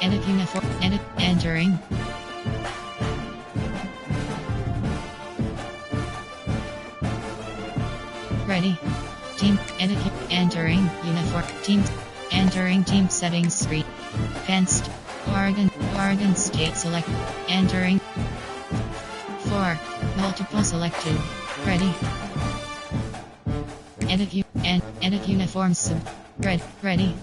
Edit uniform. Edit. Entering. Ready. Team. Edit. Entering. Uniform. Team. Entering team settings screen. Fenced. Oregon State select. Entering. 4. Multiple selected. Ready. Edit uniform sub. Ready.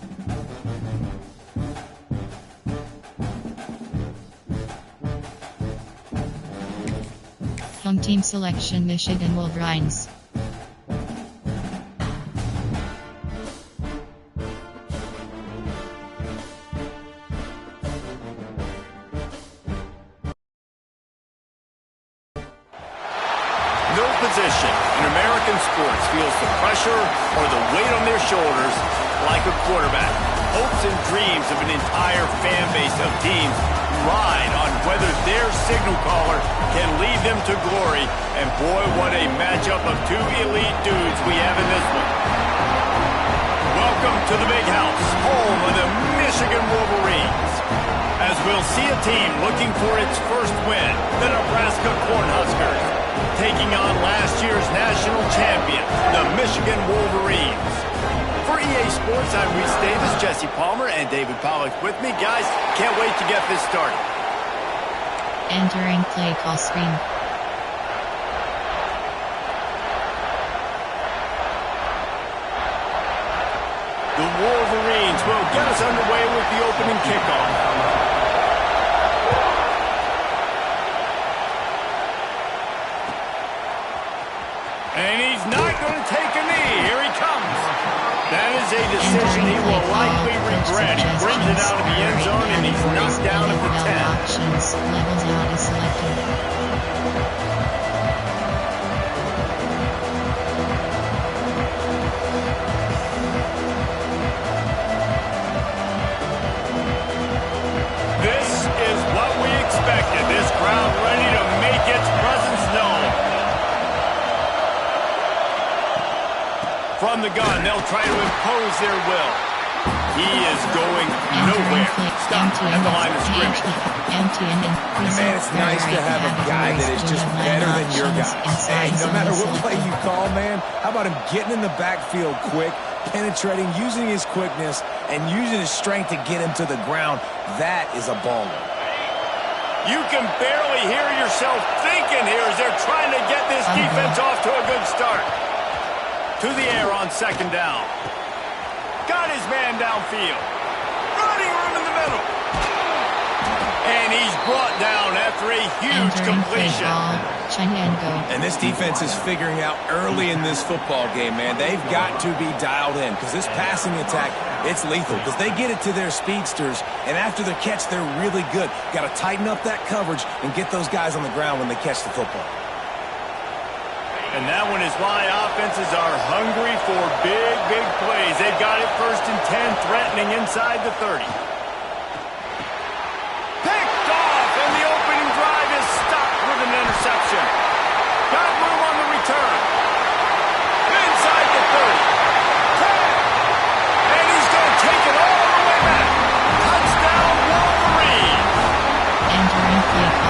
Home team selection Michigan Wolverines. No position in American sports feels the pressure or the weight on their shoulders like a quarterback. Hopes and dreams of an entire fan base of teams ride on whether their signal caller can lead them to glory. And boy, what a matchup of two elite dudes we have in this one. Welcome to the Big House, home of the Michigan Wolverines. As we'll see a team looking for its first win, the Nebraska Cornhuskers, taking on last year's national champion, the Michigan Wolverines. For EA Sports, I'm Reese Davis, Jesse Palmer, and David Pollack with me. Guys, can't wait to get this started. Entering play call screen. The Wolverines will get us underway with the opening kickoff. And he's not going to take a knee. Here he comes. That is a decision he will likely regret. He brings it out of the end zone, and he's knocked down at the 10. Options. Levels out is selected. This is what we expected. This crowd ready to make its presence known. From the gun, they'll try to impose their will. He is going nowhere. Stop at the line of scrimmage. Man, it's nice to have a guy that is just better than your guy. Hey, no matter what play you call, man, how about him getting in the backfield quick, penetrating, using his quickness, and using his strength to get him to the ground? That is a baller. You can barely hear yourself thinking here as they're trying to get this defense off to a good start. To the air on second down. Got his man downfield. Running room in the middle. And he's brought down after a huge completion. And this defense is figuring out early in this football game, man. They've got to be dialed in because this passing attack, it's lethal because they get it to their speedsters, and after the catch, they're really good. Got to tighten up that coverage and get those guys on the ground when they catch the football. And that one is why offenses are hungry for big, big plays. They've got it 1st and 10, threatening inside the 30. Picked off, and the opening drive is stopped with an interception. Got room on the return. Inside the 30. 10. And he's going to take it all the way back. Touchdown, Wolverine.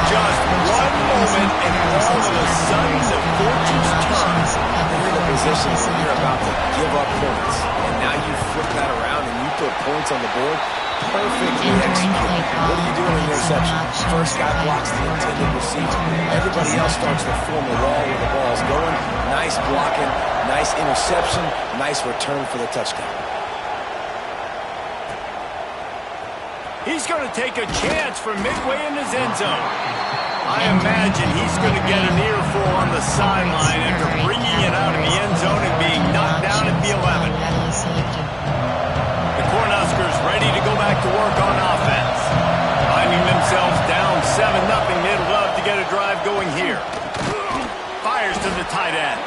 Just one moment, and all of a sudden, the fortunes turn. You're in a position where you're about to give up points, and now you flip that around and you put points on the board. Perfectly executed. What do you do in an interception? First guy blocks the intended receiver. Everybody else starts to form a wall where the ball's going. Nice blocking, nice interception, nice return for the touchdown. He's going to take a chance from midway in his end zone. I imagine he's going to get an earful on the sideline after bringing it out of the end zone and being knocked down at the 11. The Cornhuskers ready to go back to work on offense. Finding themselves down 7-0, they'd love to get a drive going here. Fires to the tight end.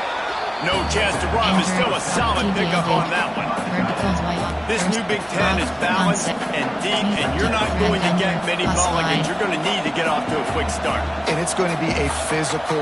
No chance to run, but still a solid pickup on that one. This new Big Ten is balanced and deep, and you're not going to get many mulligans. You're going to need to get off to a quick start. And it's going to be a physical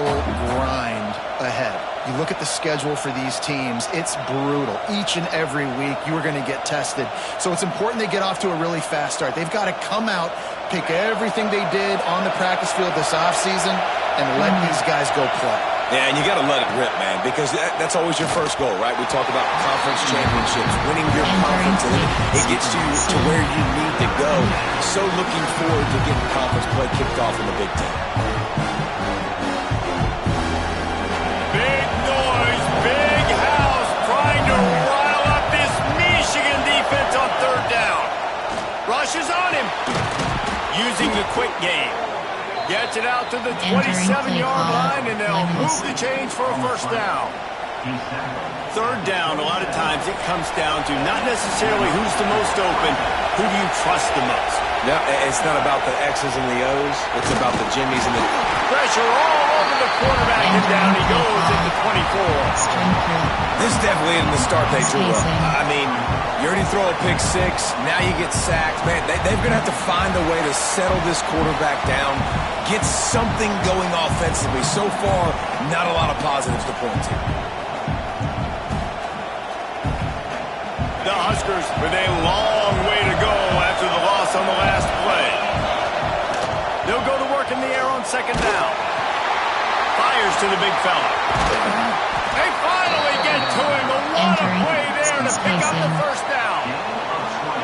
grind ahead. You look at the schedule for these teams, it's brutal. Each and every week, you are going to get tested. So it's important they get off to a really fast start. They've got to come out, pick everything they did on the practice field this offseason, and let these guys go play. Yeah, and you got to let it rip, man, because that's always your first goal, right? We talk about conference championships, winning your conference, and it gets you to where you need to go. So looking forward to getting conference play kicked off in the Big Ten. Big noise, big house, trying to rile up this Michigan defense on third down. Rushes on him, using the quick game. Gets it out to the 27-yard line, and they'll move the chains for a first down. Third down, a lot of times it comes down to not necessarily who's the most open, who do you trust the most? No, it's not about the X's and the O's. It's about the Jimmies and the... Pressure all over the quarterback, and down he goes at the 24. This definitely isn't the start they drew up. I mean, you already throw a pick six, now you get sacked. Man, they're going to have to find a way to settle this quarterback down, get something going offensively. So far, not a lot of positives to point to. The Huskers with a long way to go after the loss on the last play. They'll go to work in the air on second down. Fires to the big fella. They finally get to him. A lot of play there to pick up the first down.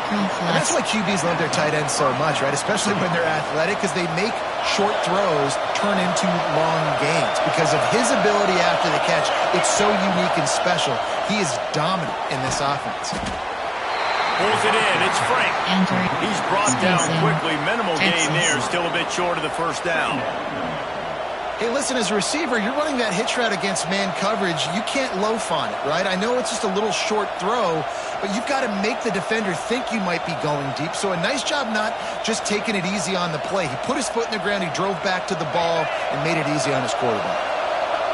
And that's why QBs love their tight ends so much, right? Especially when they're athletic, because they make short throws turn into long gains. Because of his ability after the catch, it's so unique and special. He is dominant in this offense. Pulls it in. It's Frank. He's brought down quickly. Minimal gain there. Still a bit short of the first down. Hey, listen, as a receiver, you're running that hitch route against man coverage. You can't loaf on it, right? I know it's just a little short throw, but you've got to make the defender think you might be going deep. So a nice job not just taking it easy on the play. He put his foot in the ground, he drove back to the ball, and made it easy on his quarterback.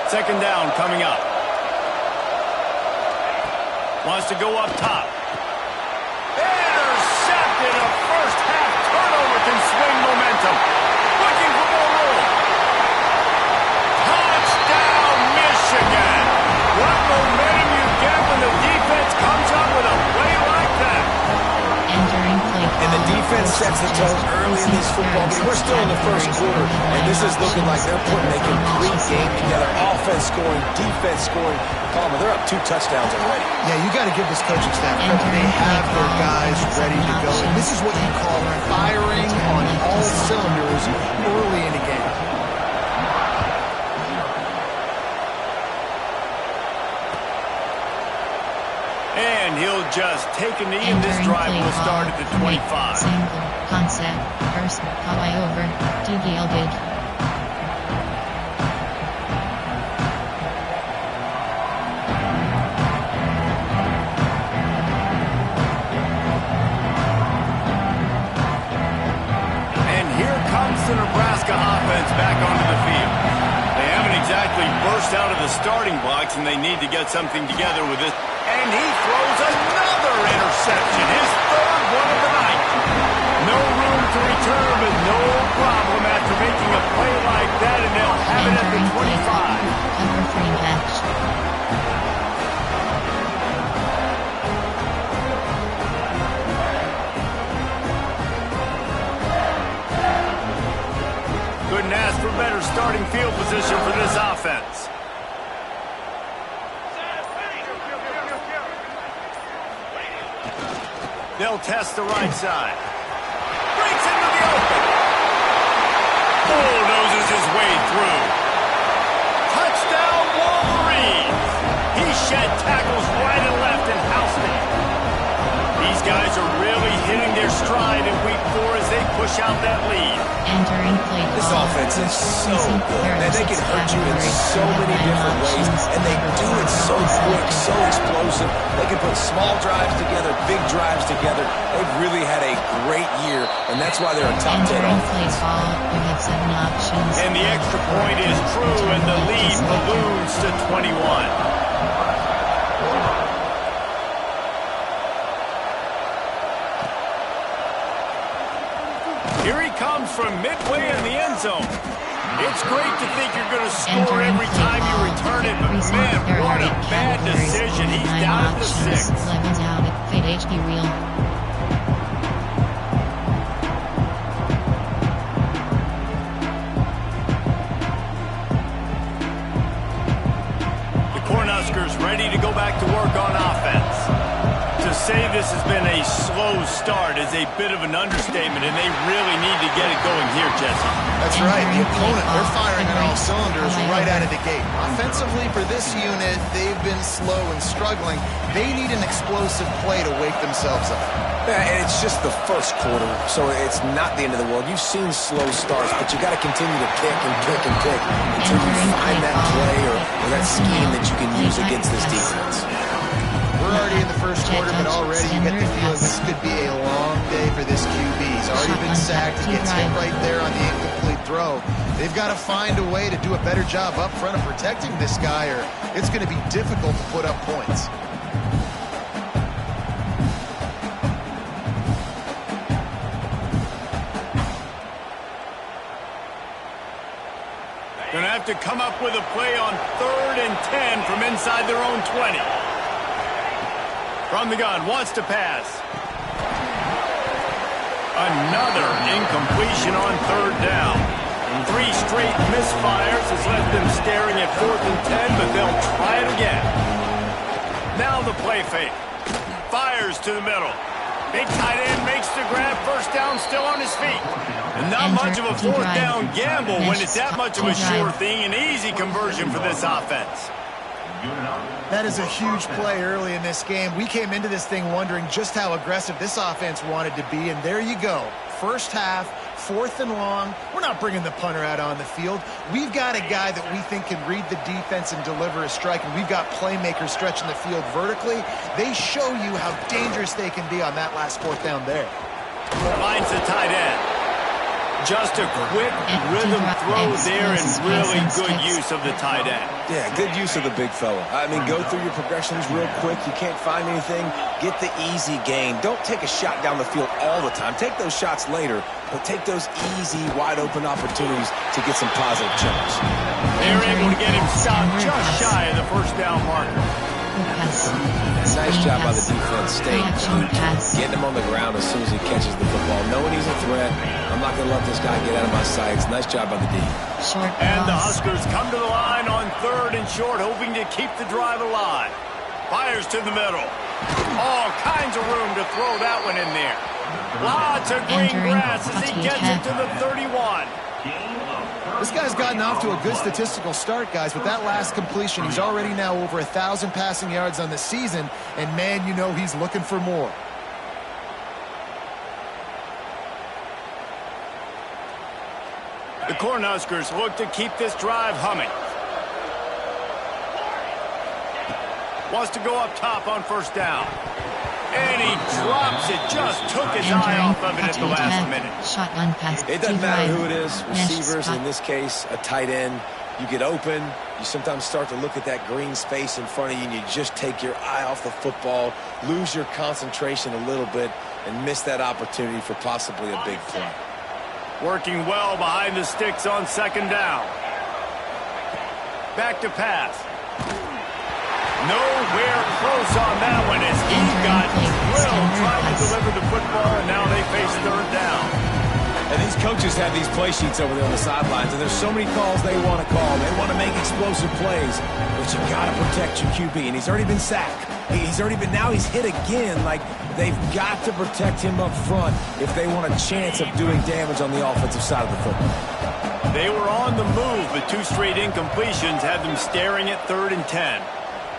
Second down coming up. Wants to go up top. Intercepted. A first half turnover can swing momentum. Looking for more room. Touchdown, Michigan. What momentum you get when the defense comes up with a play like that. And the defense sets the tone early in this football game. We're still in the first quarter, and this is looking like they're putting a complete game together. Offense scoring, defense scoring. Palmer, they're up 2 touchdowns already. Yeah, you got to give this coaching staff credit. They have their guys ready to go. And this is what you call firing on all cylinders early in a game. And he'll just take a knee, and this drive will start at the 25. Single concept. First, Hawaii over. To yielded. And here comes the Nebraska offense back onto the field. They haven't exactly burst out of the starting blocks, and they need to get something together with this. And he throws another interception, his third one of the night. No room to return, but no problem after making a play like that, and they'll have it at the 25. Cover 3 match. Couldn't ask for better starting field position for this offense. They'll test the right side. Breaks into the open. Bulldozes his way through. Touchdown, Wolverines. He shed tackles right and left and housed it. These guys are really hitting their stride in week 4 as they push out that lead. This offense is so good. Man, they can hurt you in so many different ways, and they do it so quick, so explosive. They can put small drives together, big drives together. They've really had a great year, and that's why they're a top 10 offense. And the extra point is true, and the lead balloons to 21. Here he comes from midway in the end zone. It's great to think you're going to score every time you return it, but man, what a bad decision. He's down at the 6. Levels out at Fade HD Reel. The Cornhuskers ready to go back to work on offense. To say this has been a slow start is a bit of an understatement, and they really need to get it going here, Jesse. That's right. The opponent, they're firing on all cylinders right out of the gate. Offensively, for this unit, they've been slow and struggling. They need an explosive play to wake themselves up. Yeah, and it's just the first quarter, so it's not the end of the world. You've seen slow starts, but you got to continue to kick and kick and kick until you find that play or that scheme that you can use against this defense. We're already in the first quarter, but already you get the feeling this could be a long day for this QB. He's already been sacked. He gets hit right there on the incomplete throw. They've got to find a way to do a better job up front of protecting this guy, or it's going to be difficult to put up points. Going to have to come up with a play on 3rd and 10 from inside their own 20. From the gun, wants to pass. Another incompletion on 3rd down. 3 straight misfires has left them staring at 4th and 10, but they'll try it again. Now the play fake. Fires to the middle. Big tight end makes the grab. First down, still on his feet. And not much of a 4th down gamble when it's that much of a sure thing. An easy conversion for this offense. That is a huge play early in this game. We came into this thing wondering just how aggressive this offense wanted to be, and there you go. First half, 4th and long. We're not bringing the punter out on the field. We've got a guy that we think can read the defense and deliver a strike, and we've got playmakers stretching the field vertically. They show you how dangerous they can be on that last 4th down there. Finds the tight end. Just a quick rhythm throw there and really good use of the tight end. Yeah, good use of the big fella. I mean, go through your progressions real quick. You can't find anything. Get the easy gain. Don't take a shot down the field all the time. Take those shots later, but take those easy, wide-open opportunities to get some positive chunks. They're able to get him stopped just shy of the first down marker. Nice job by the defense, staying getting him on the ground as soon as he catches the football, knowing he's a threat. I'm not going to let this guy get out of my sights. Nice job by the D. And the Huskers come to the line on 3rd and short, hoping to keep the drive alive. Fires to the middle. All kinds of room to throw that one in there. Lots of green grass as he gets it to the 31. This guy's gotten off to a good statistical start, guys. With that last completion, he's already now over 1,000 passing yards on the season, and man, you know he's looking for more. The Cornhuskers look to keep this drive humming. Wants to go up top on 1st down. And he drops it. Just took his eye off of it at the last minute. Shotgun pass. It doesn't matter who it is. Receivers, in this case, a tight end. You get open. You sometimes start to look at that green space in front of you, and you just take your eye off the football, lose your concentration a little bit, and miss that opportunity for possibly a big play. Working well behind the sticks on 2nd down. Back to pass. Nowhere close on that one as he got drilled trying to deliver the football, and now they face 3rd down. And these coaches have these play sheets over there on the sidelines, and there's so many calls they want to call. They want to make explosive plays, but you got to protect your QB, and he's already been sacked. Now he's hit again. Like, they've got to protect him up front if they want a chance of doing damage on the offensive side of the football. They were on the move, but 2 straight incompletions had them staring at 3rd and 10.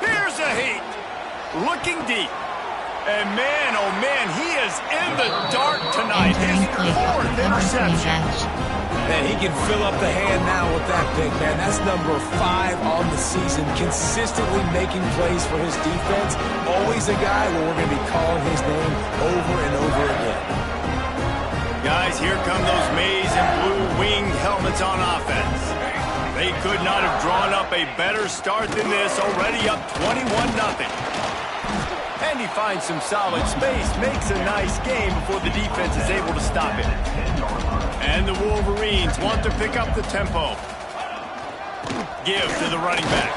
Here's a heat. Looking deep. And man, oh man, he is in the dark tonight. His 4th interception. Man, he can fill up the hand now with that pick, man. That's number 5 on the season, consistently making plays for his defense. Always a guy where we're going to be calling his name over and over again. Guys, here come those maize and blue winged helmets on offense. They could not have drawn up a better start than this, already up 21-0. And he finds some solid space, makes a nice game before the defense is able to stop it. And the Wolverines want to pick up the tempo. Give to the running back.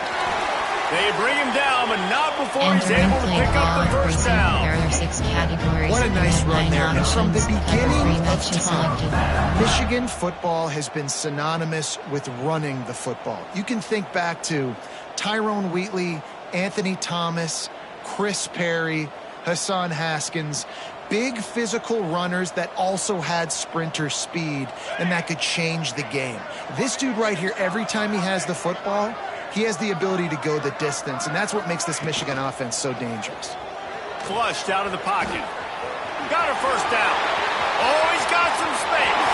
They bring him down, but not before he's able to pick up the first down. There are 6 categories. What a nice run there. And from the beginning of time, selected. Michigan football has been synonymous with running the football. You can think back to Tyrone Wheatley, Anthony Thomas, Chris Perry, Hassan Haskins. Big physical runners that also had sprinter speed and that could change the game. This dude right here, every time he has the football, he has the ability to go the distance, and that's what makes this Michigan offense so dangerous. Flushed out of the pocket. Got a first down. Oh, he's got some space.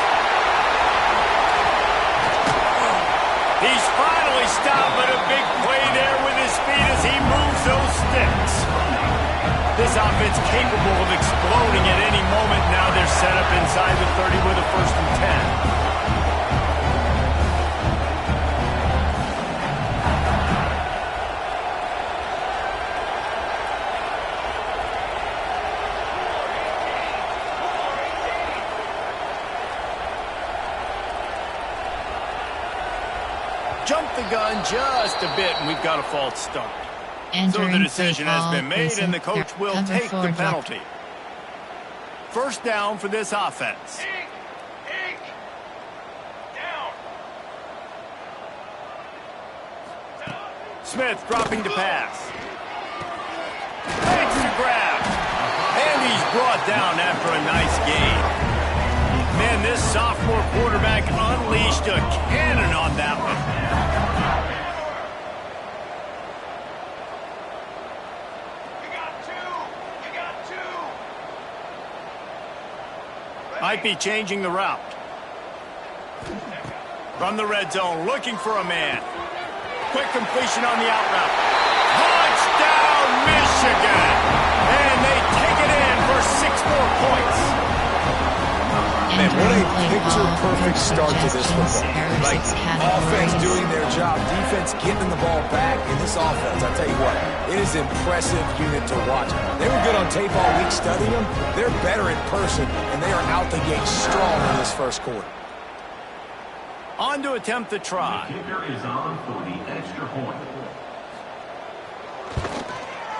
He's finally stopped, but a big play there with his feet as he moves those sticks. This offense capable of exploding at any moment. Now they're set up inside the 30 with a 1st and 10. Jump the gun just a bit, and we've got a false start. So the decision has been made, and the coach will take the penalty. First down for this offense. Smith dropping to pass. Makes the grab. And he's brought down after a nice gain. Man, this sophomore quarterback unleashed a cannon on that one. Might be changing the route. From the red zone, looking for a man. Quick completion on the out route. Touchdown, Michigan! And they take it in for 6 more points. Man, what a picture-perfect start to this football. Like, offense doing their job, defense getting the ball back, and this offense, I tell you what, it is an impressive unit to watch. They were good on tape all week studying them. They're better in person, and they are out the gate strong in this first quarter. On to attempt the try. The kicker is on for the extra point.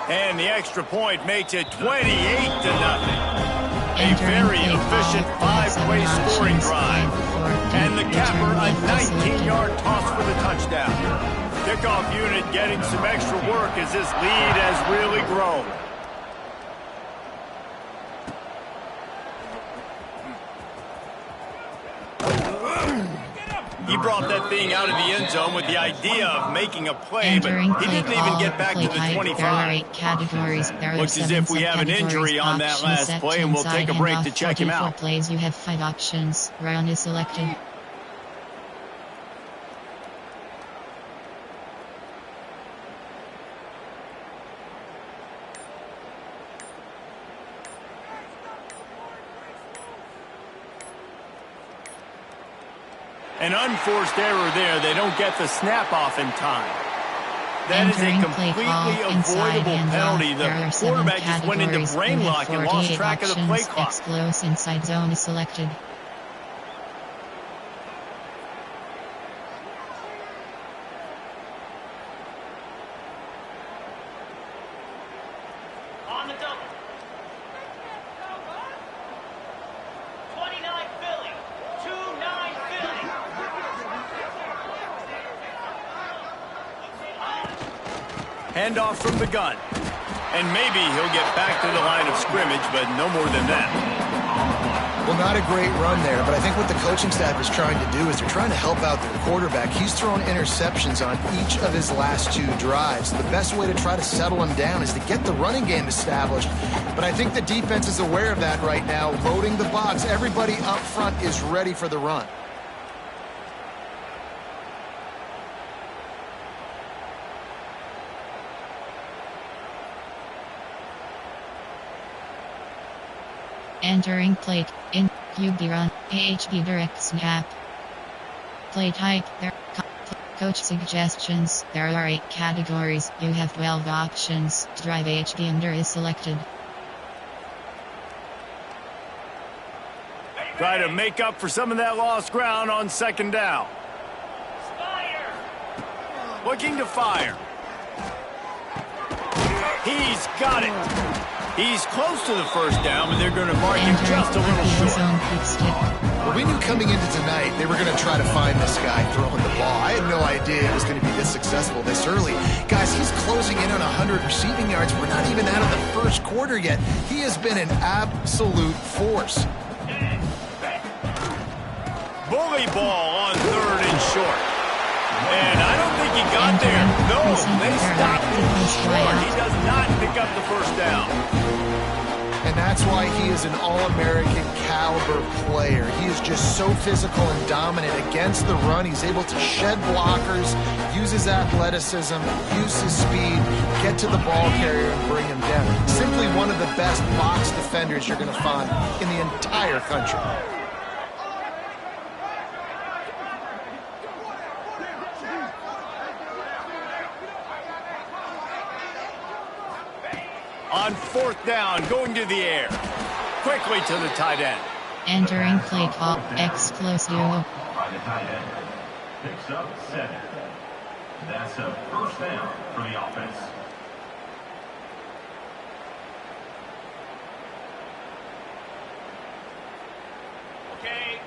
And the extra point makes it 28-0. A very efficient 5-play scoring drive. And the capper, a 19-yard toss for the touchdown. Kickoff unit getting some extra work as this lead has really grown. He brought that thing out of the end zone with the idea of making a play, but he didn't even get back to the 25. Looks as if we have an injury on that last play, and we'll take a break to check him out. Plays, you have 5 options. Round is selected. An unforced error there. They don't get the snap off in time. That is a completely avoidable penalty. The quarterback just went into brain lock and lost track of the play clock. Close inside zone is selected. On the double. 29 Philly. 2-9 Philly. Handoff from the gun. And maybe he'll get back to the line of scrimmage, but no more than that. Well, not a great run there, but I think what the coaching staff is trying to do is they're trying to help out their quarterback. He's thrown interceptions on each of his last 2 drives. The best way to try to settle him down is to get the running game established. But I think the defense is aware of that right now, loading the box. Everybody up front is ready for the run. Entering plate, in, QB run, AHB direct snap. Play type, there, coach suggestions, there are 8 categories, you have 12 options, drive HB under is selected. Try to make up for some of that lost ground on second down. Fire. Looking to fire. He's got it. He's close to the first down, but they're going to mark him just a little short. Well, we knew coming into tonight they were going to try to find this guy throwing the ball. I had no idea it was going to be this successful this early. Guys, he's closing in on 100 receiving yards. We're not even out of the first quarter yet. He has been an absolute force. Bully ball on third and short. And I don't think he got there. No, they stopped him short. He does not pick up the first down. And that's why he is an All-American caliber player. He is just so physical and dominant against the run. He's able to shed blockers, use his athleticism, use his speed, get to the ball carrier and bring him down. Simply one of the best box defenders you're going to find in the entire country. On fourth down, going to the air. Quickly to the tight end. Entering play call, exclusive. By the tight end. Picks up 7. That's a first down for the offense. Okay.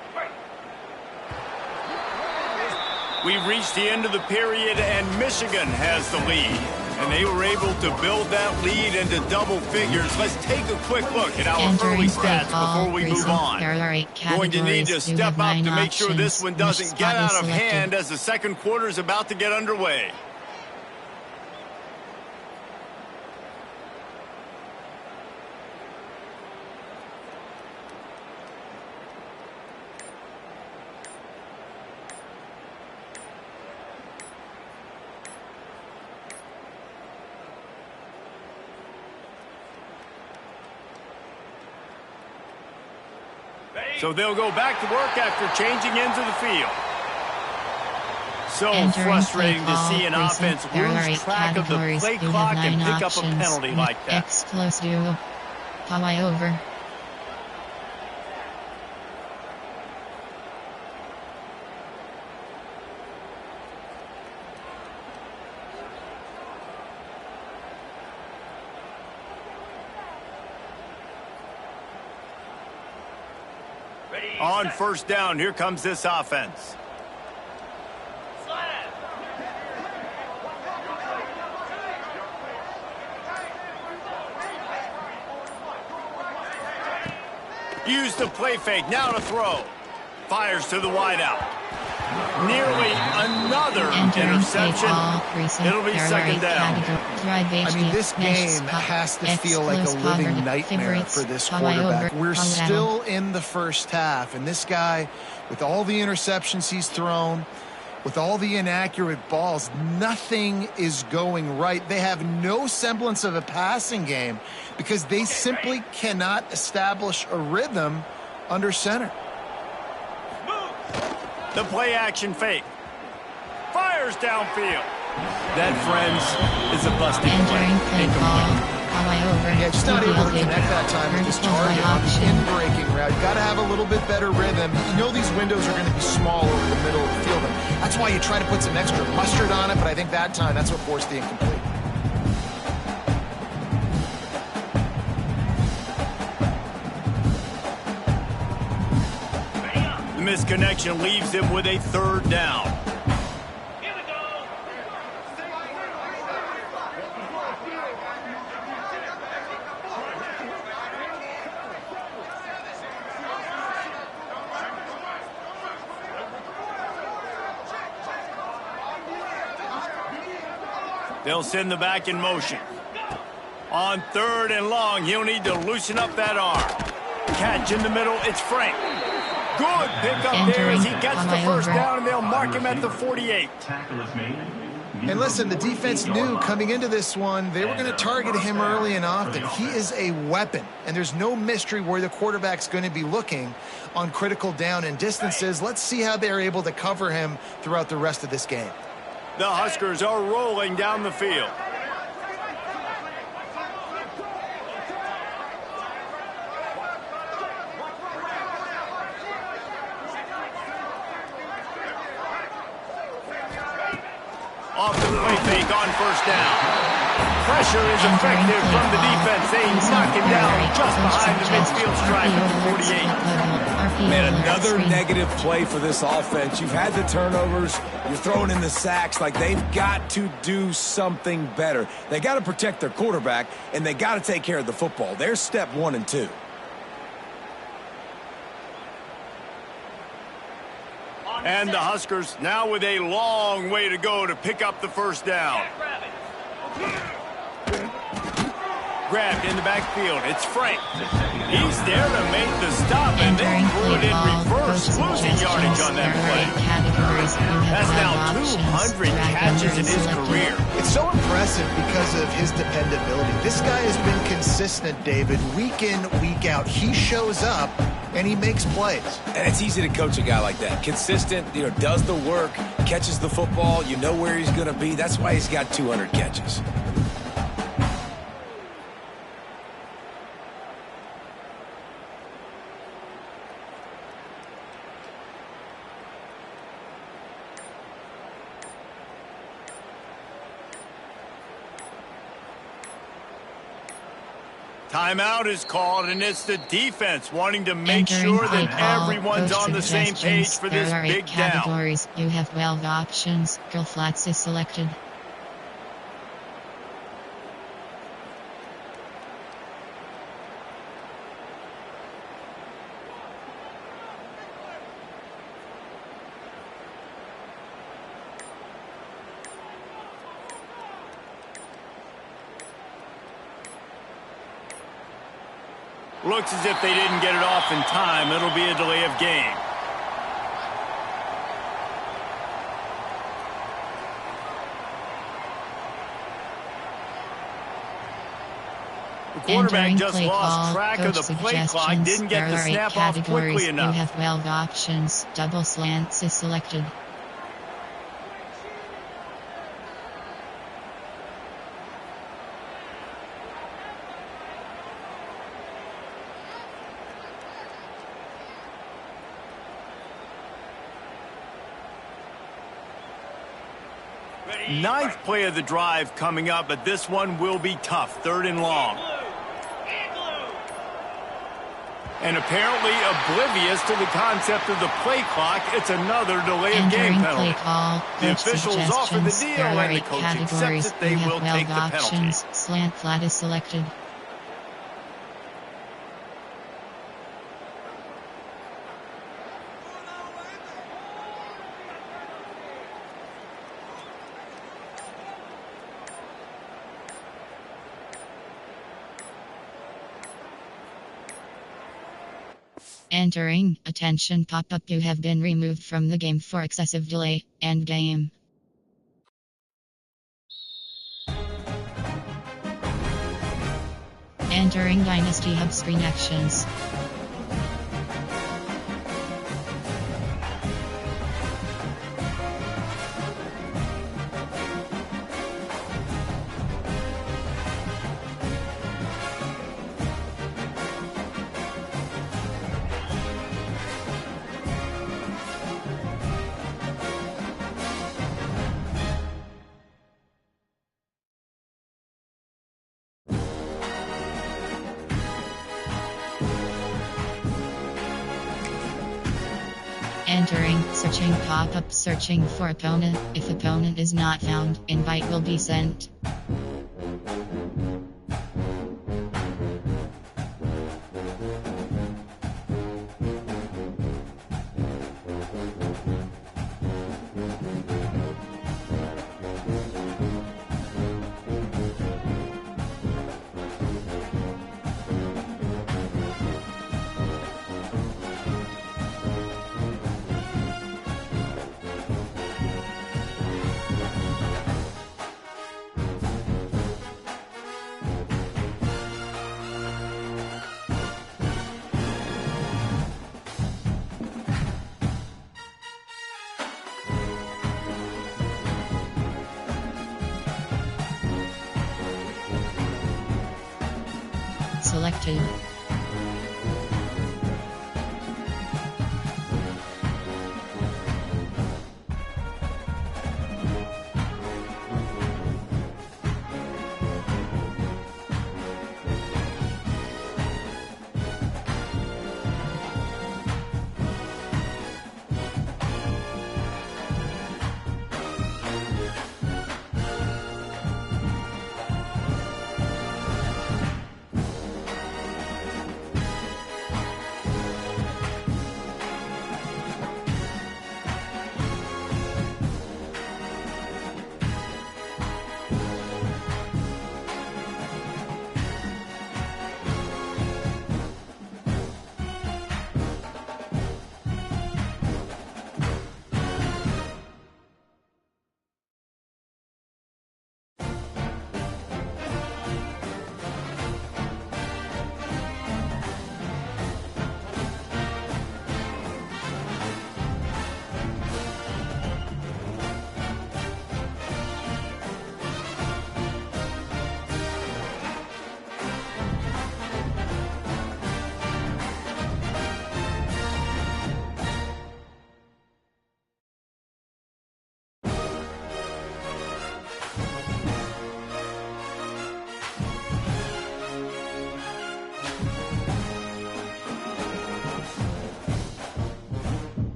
We've reached the end of the period, and Michigan has the lead. And they were able to build that lead into double figures. Let's take a quick look at our early stats before we move on. Going to need to step up to make sure this one doesn't get out of hand as the second quarter is about to get underway. So they'll go back to work after changing into the field. So frustrating to see an offense lose track of the play clock and pick up a penalty like that. Exclusive. Power over. On first down, here comes this offense. Use the play fake, now to throw. Fires to the wideout. Nearly another interception. It'll be second down. I mean, this game has to feel like a living nightmare for this quarterback. We're still in the first half, and this guy, with all the interceptions he's thrown, with all the inaccurate balls, nothing is going right. They have no semblance of a passing game because they simply cannot establish a rhythm under center. The play action fake. Fires downfield. That, friends, is a busted play. Yeah, just not able to connect that time with his target on the in-breaking route. You got to have a little bit better rhythm. You know these windows are going to be small over the middle of the field. And that's why you try to put some extra mustard on it, but I think that time that's what forced the incomplete. The misconnection leaves him with a third down. Here we go. They'll send the back in motion. On third and long, he'll need to loosen up that arm. Catch in the middle, it's Frank. Good pickup there as he gets the first down, and they'll mark him at the 48. Tackle is made. And listen, the defense knew coming into this one, they were going to target him early and often. He is a weapon, and there's no mystery where the quarterback's going to be looking on critical down and distances. Let's see how they're able to cover him throughout the rest of this game. The Huskers are rolling down the field. play fake on first down. Pressure is effective from the defense. They knock him down just behind the midfield stripe at the 48. Man, another negative play for this offense. You've had the turnovers. You're throwing in the sacks. Like, they've got to do something better. They got to protect their quarterback, and they got to take care of the football. There's step 1 and 2. And the Huskers now with a long way to go to pick up the first down. Grabbed in the backfield. It's Frank. He's there to make the stop, and they threw it in reverse, losing yardage on that play. That's now 200 catches in his career. It's so impressive because of his dependability. This guy has been consistent, David, week in, week out. He shows up, and he makes plays. And it's easy to coach a guy like that. Consistent, does the work, catches the football, you know where he's going to be. That's why he's got 200 catches. Timeout is called, and it's the defense wanting to make sure that everyone's on the same page for this big down. Categories. You have 12 options. Girl flats is selected. Looks as if they didn't get it off in time. It'll be a delay of game. The quarterback just lost track of the play clock, didn't get the snap off quickly enough. You have 12 options. Double slants is selected. Ninth play of the drive coming up, but this one will be tough. 3rd and long. And apparently oblivious to the concept of the play clock, it's another delay of game penalty. The officials offer the deal, and the coach accepts that they will take the penalty. Slant flat is selected. Entering, attention pop-up, you have been removed from the game for excessive delay. End game. Entering Dynasty Hub screen actions. Entering, searching pop-up, searching for opponent. If opponent is not found, invite will be sent. Selected.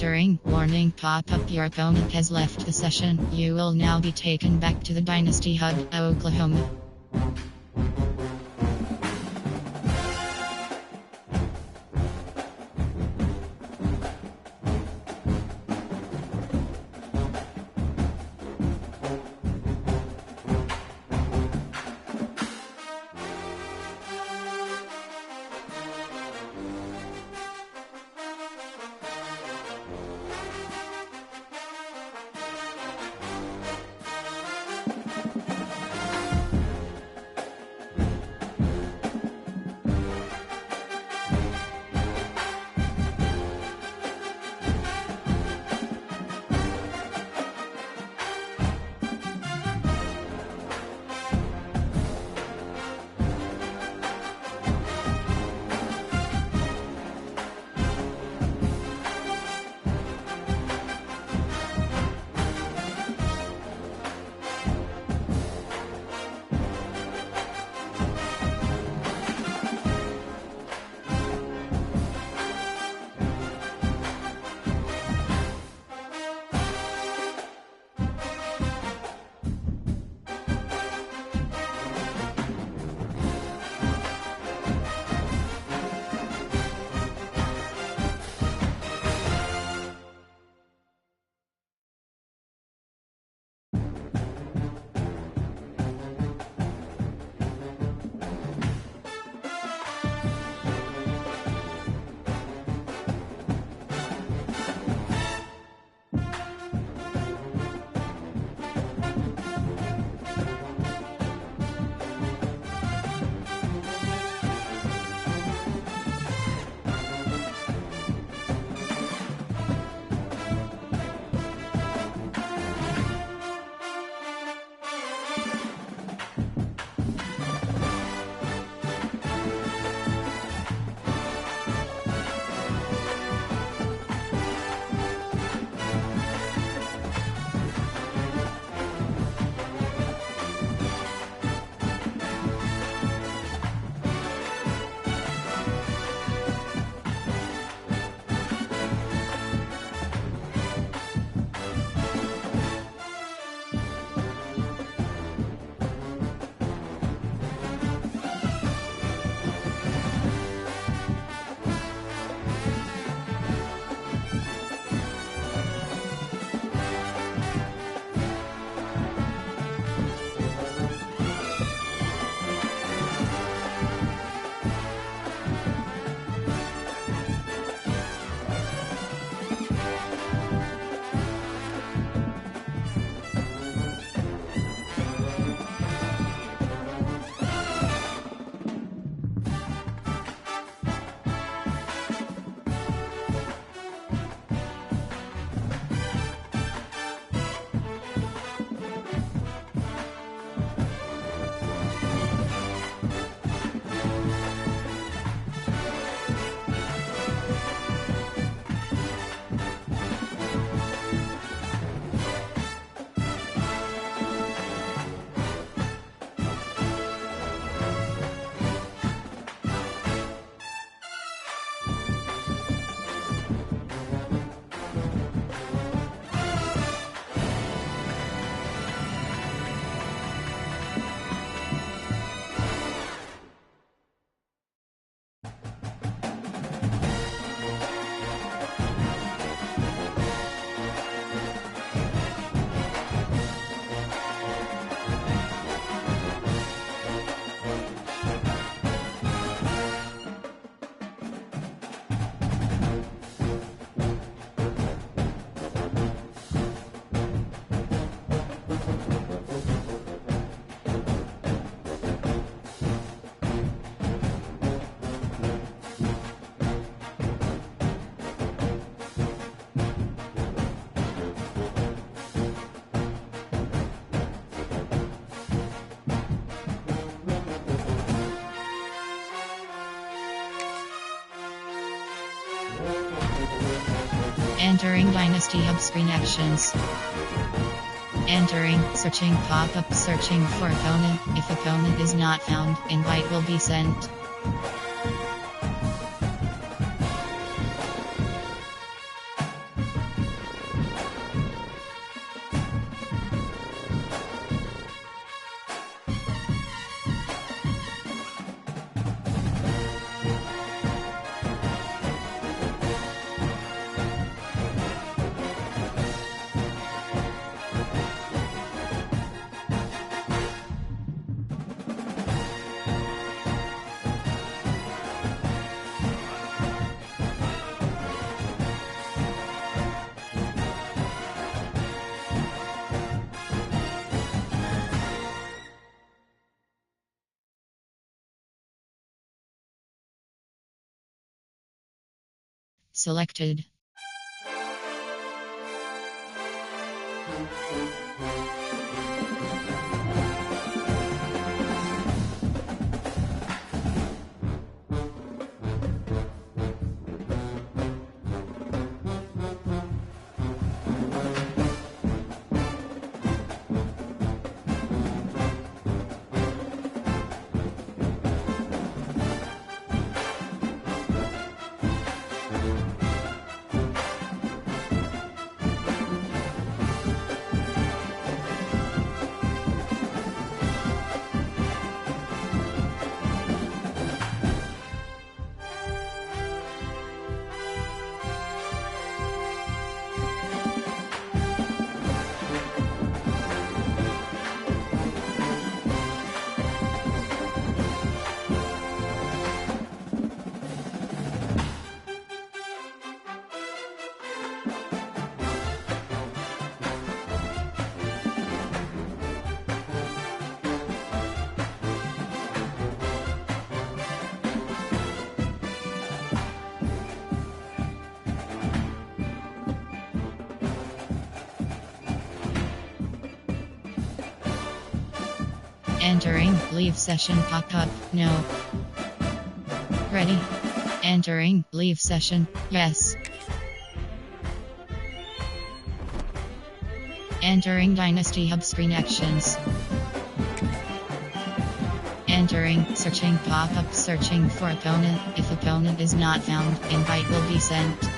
Entering, warning pop-up, your opponent has left the session. You will now be taken back to the Dynasty Hub, Oklahoma. Entering Dynasty Hub screen actions. Entering, searching pop-up, searching for opponent. If opponent is not found, invite will be sent. Selected. Entering, leave session pop-up, no. Ready? Entering, leave session, yes. Entering Dynasty Hub screen actions. Entering, searching pop-up, searching for opponent. If opponent is not found, invite will be sent.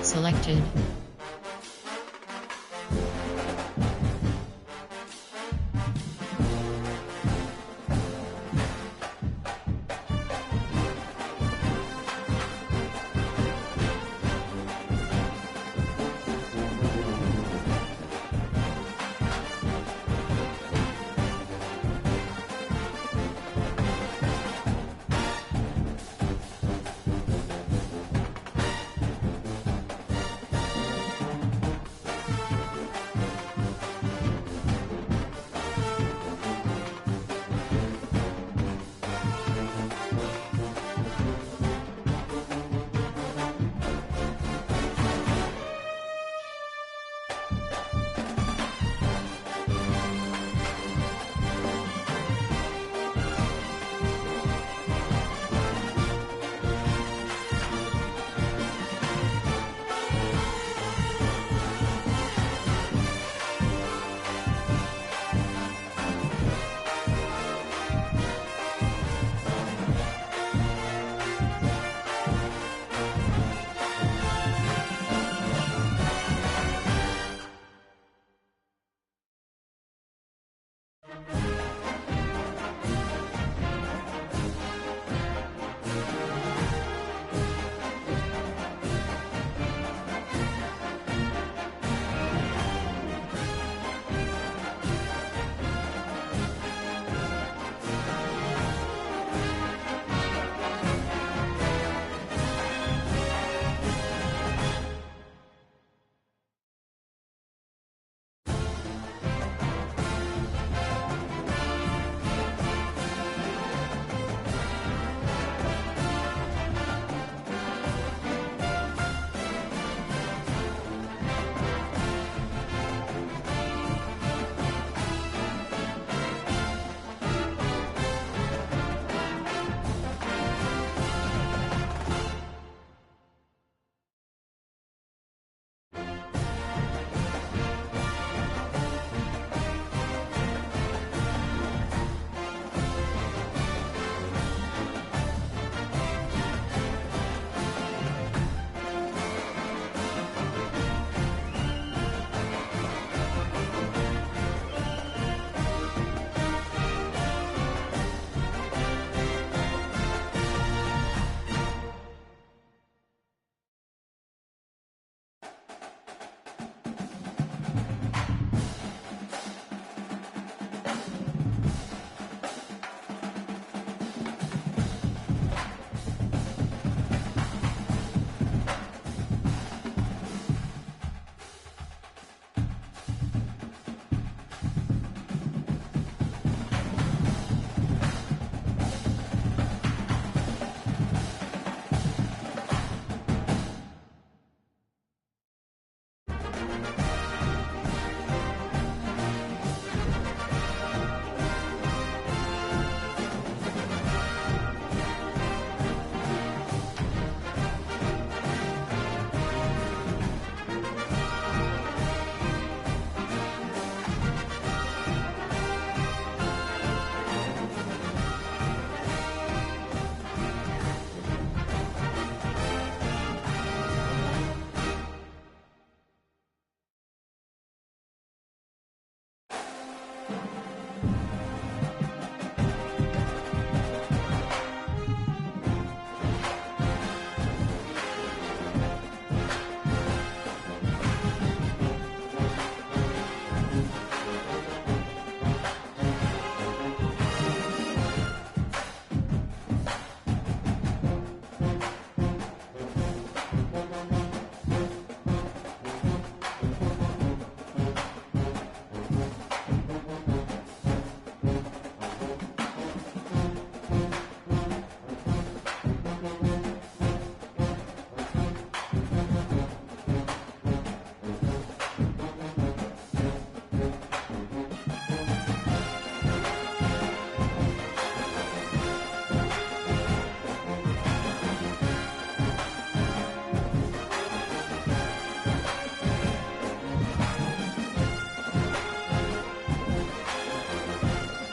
Selected.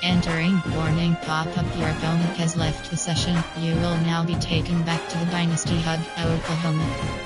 Entering warning pop-up, your opponent has left the session. You will now be taken back to the Dynasty Hub, Oklahoma.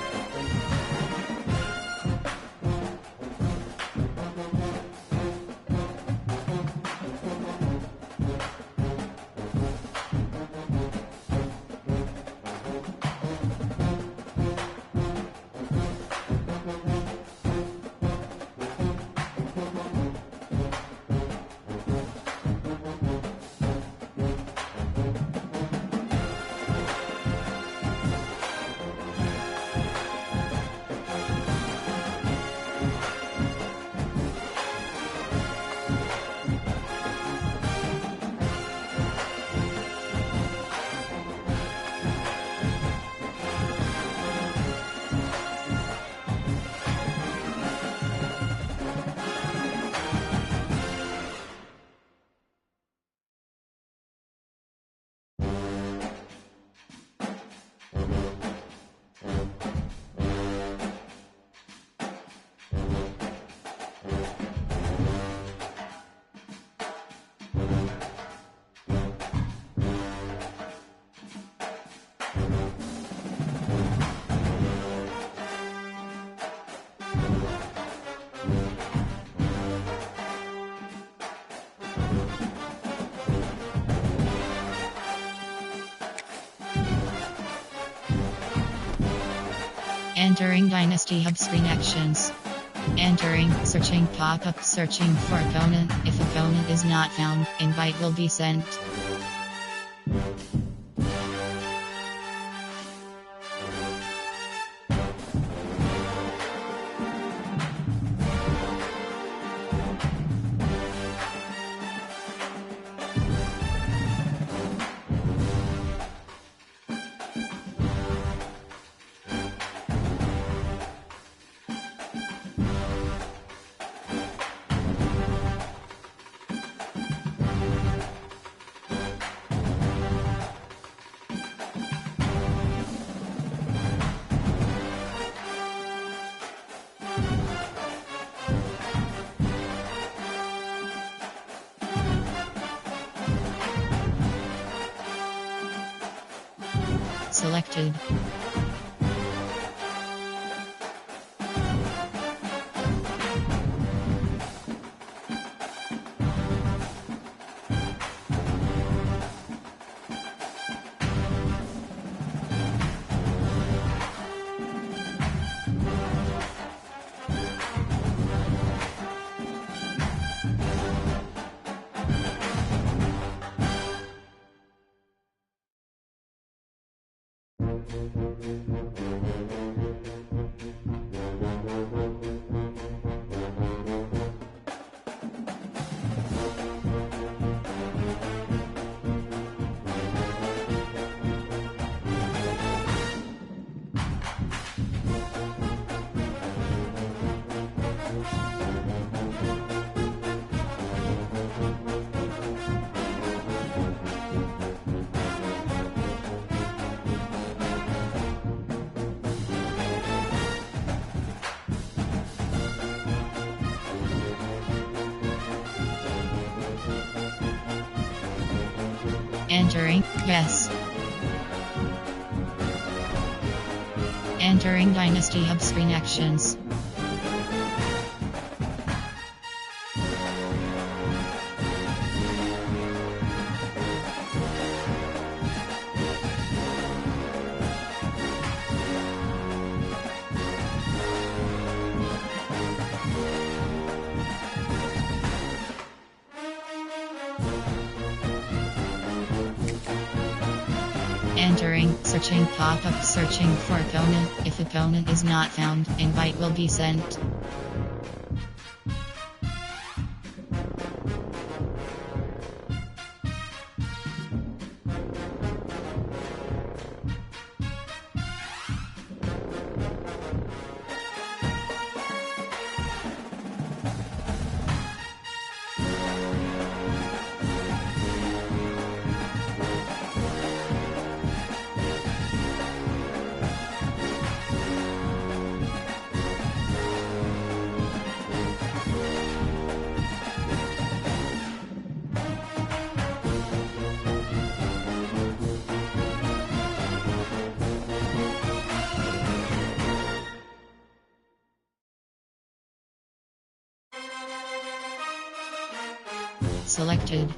Entering Dynasty Hub screen actions. Entering, searching pop-up, searching for opponent. If opponent is not found, invite will be sent. Selected. Entering, yes. Entering Dynasty Hub screen actions. Entering, searching pop-up, searching for opponent. If opponent is not found, invite will be sent. selected.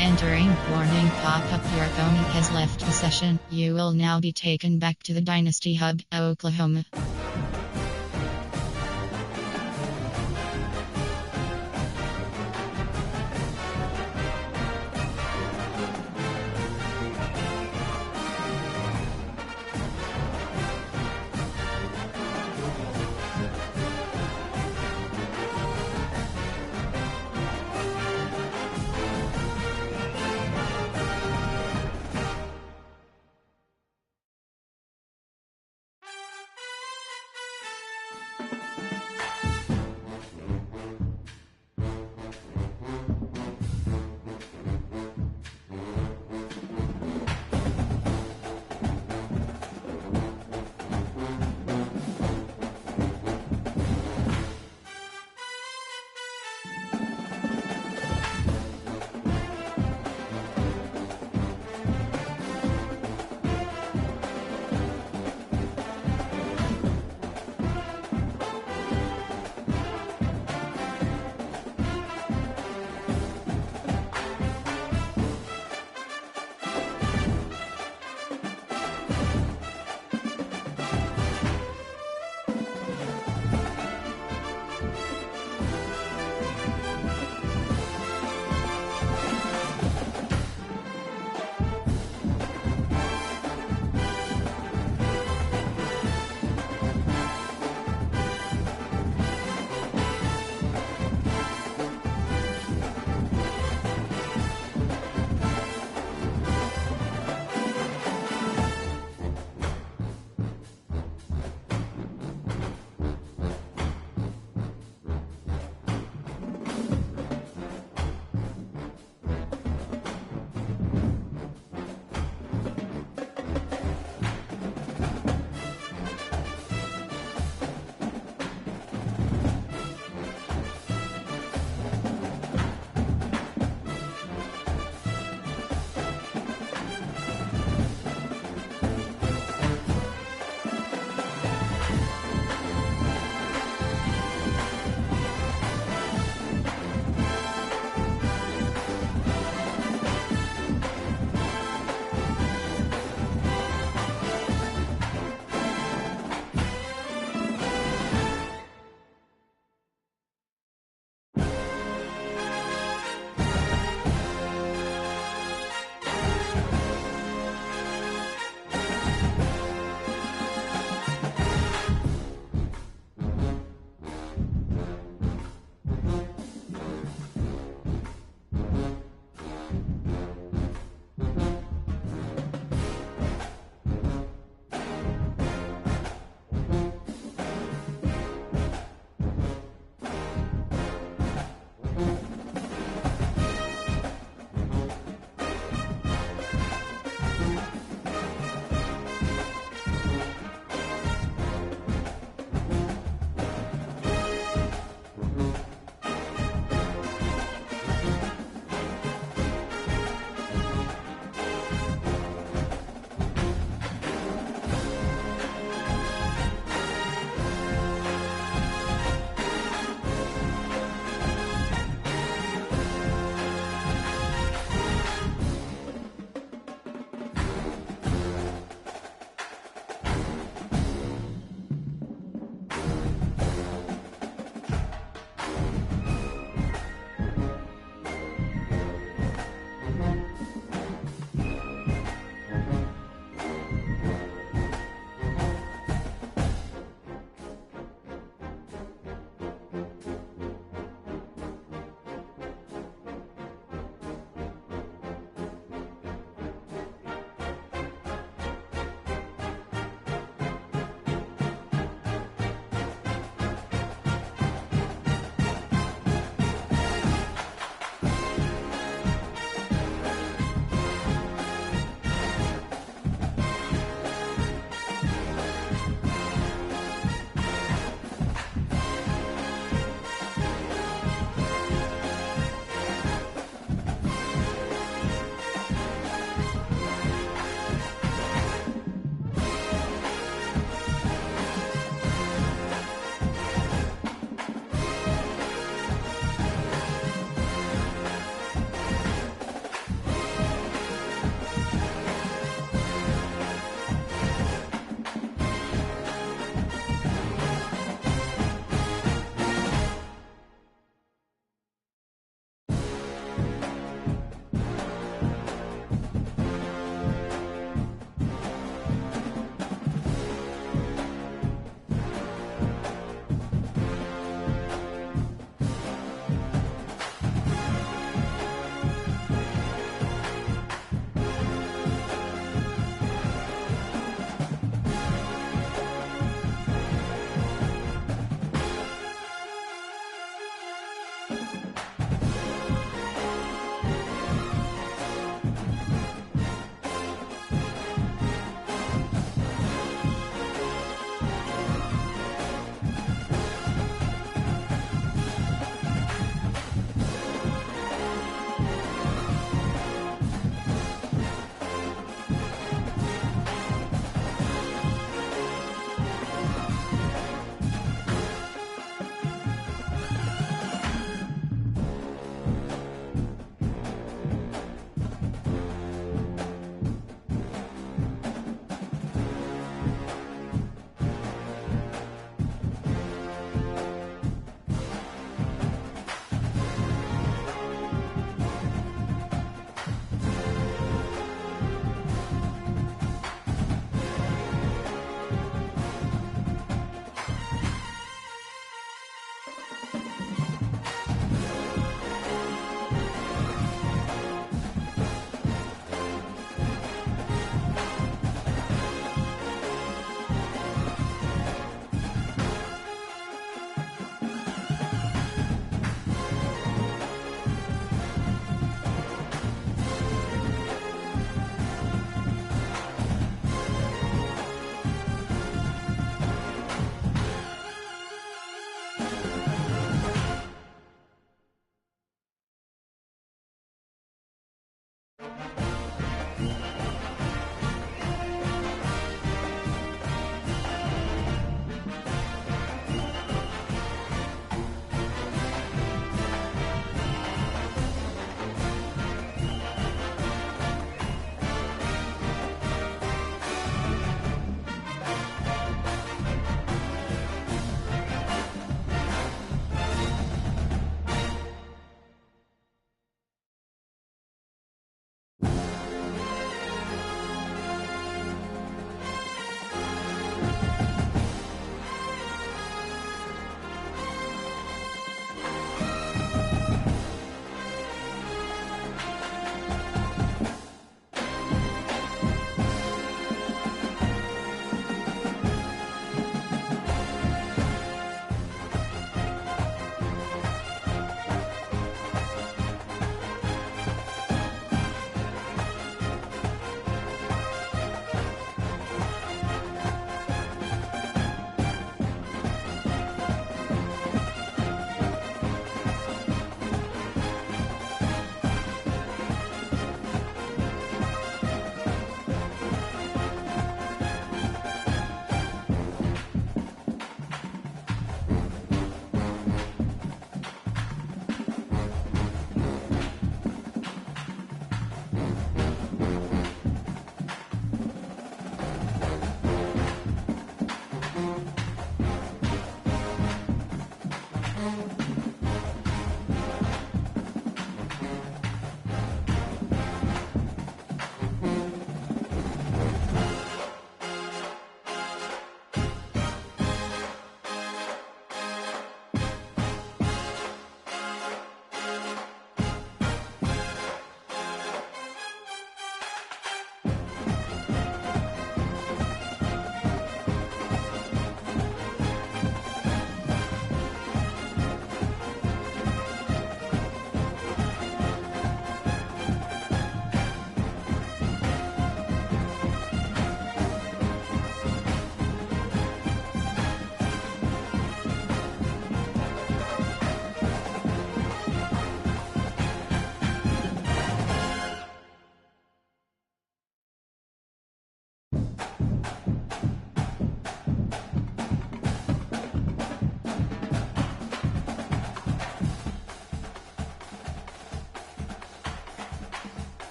Entering, warning pop-up, your opponent has left the session. You will now be taken back to the Dynasty Hub, Oklahoma.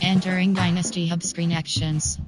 Entering Dynasty Hub screen actions.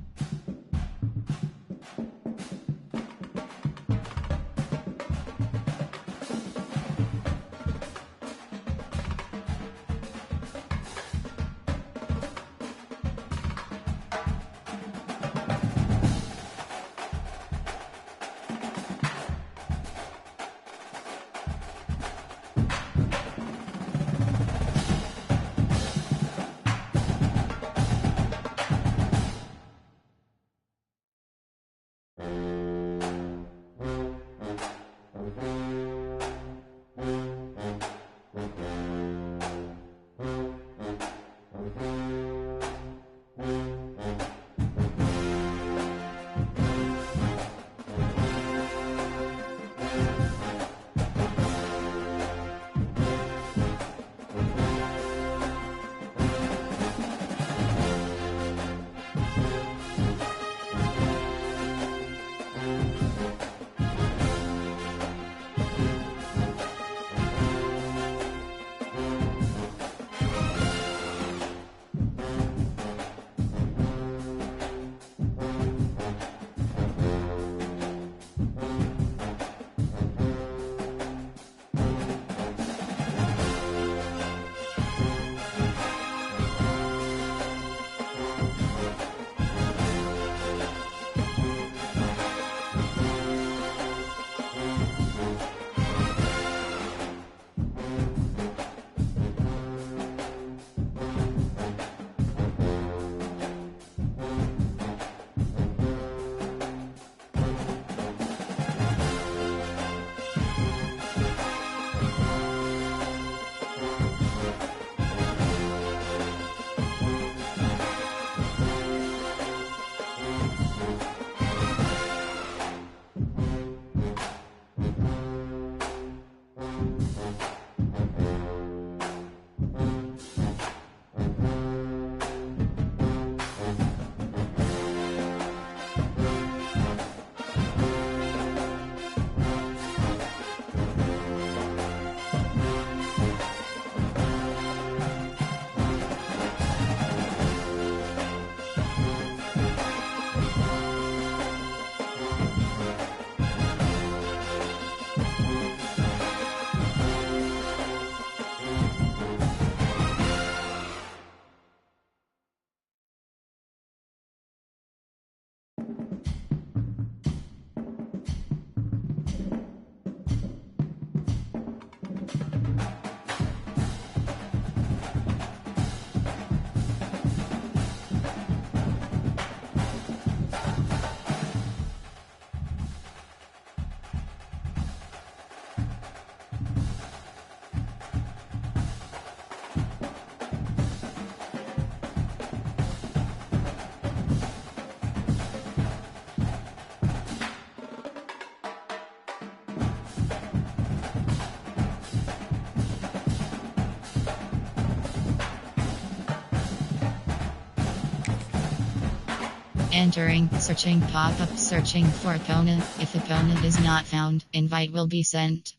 Entering, searching pop-up, searching for opponent. If opponent is not found, invite will be sent.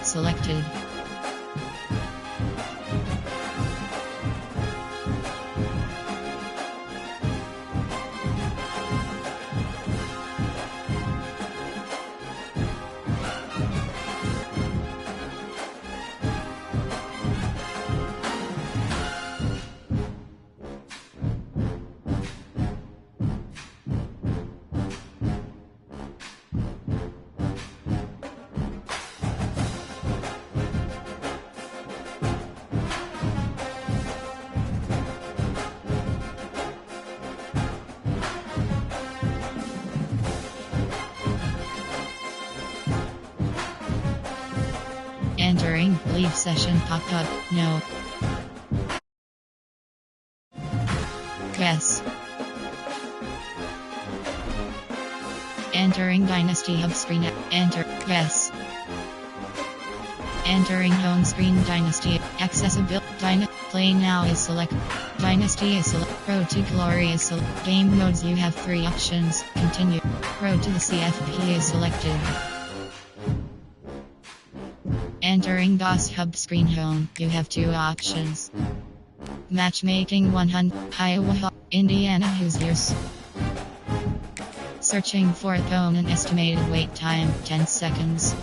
Selected. Entering leave session pop-up. No. Yes. Entering Dynasty Hub screen. Enter. Yes. Entering home screen Dynasty. Accessibility. Play now is select. Dynasty is select. Pro to Glory is select. Game modes you have 3 options. Continue. Pro to the CFP is selected. Entering DOS Hub screen home. You have 2 options. Matchmaking 100. Iowa. Indiana Hoosiers. Searching for opponent. Estimated wait time 10 seconds.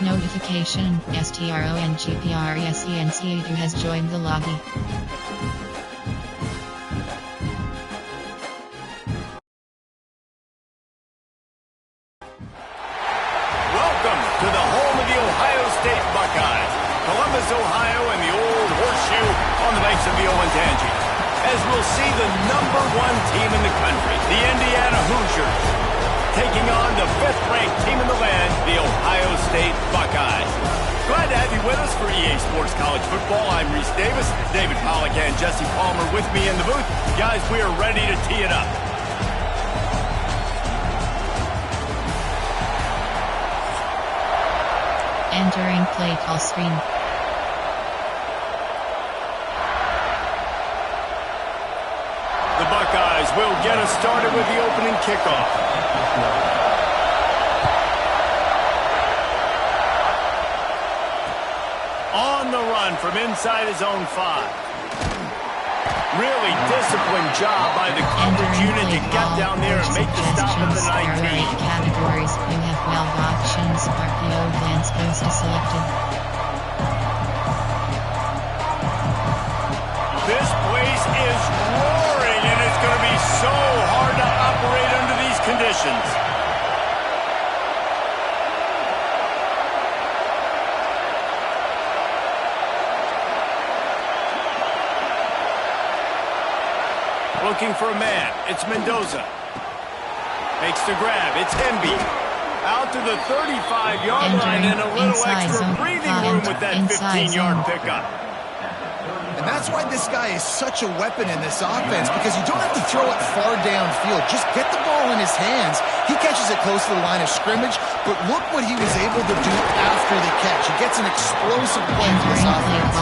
Notification, STRONGPRESENC who has joined the lobby. Welcome to the home of the Ohio State Buckeyes. Columbus, Ohio, and the old horseshoe on the banks of the Olentangy. As we'll see the #1 team in the country, the Indiana Hoosiers, taking on the 5th-ranked team in the land, the Ohio State Buckeyes. Glad to have you with us for EA Sports College Football. I'm Reese Davis, David Pollack and Jesse Palmer with me in the booth. Guys, we are ready to tee it up. Entering play call screen. The Buckeyes will get us started with the opening kickoff. On the run from inside his own 5. Really disciplined job by the coverage unit to get down there and make the stop at the 19. Categories. You have 12 options. RPO glance post is selected. This place is roaring, and it's going to be so hard to operate under these conditions. Looking for a man. It's Mendoza. Makes the grab. It's Hemby. Out to the 35-yard line and a little extra breathing room with that 15-yard pickup. And that's why this guy is such a weapon in this offense, because you don't have to throw it far downfield. Just get the ball in his hands. He catches it close to the line of scrimmage, but look what he was able to do after the catch. He gets an explosive play for this offense.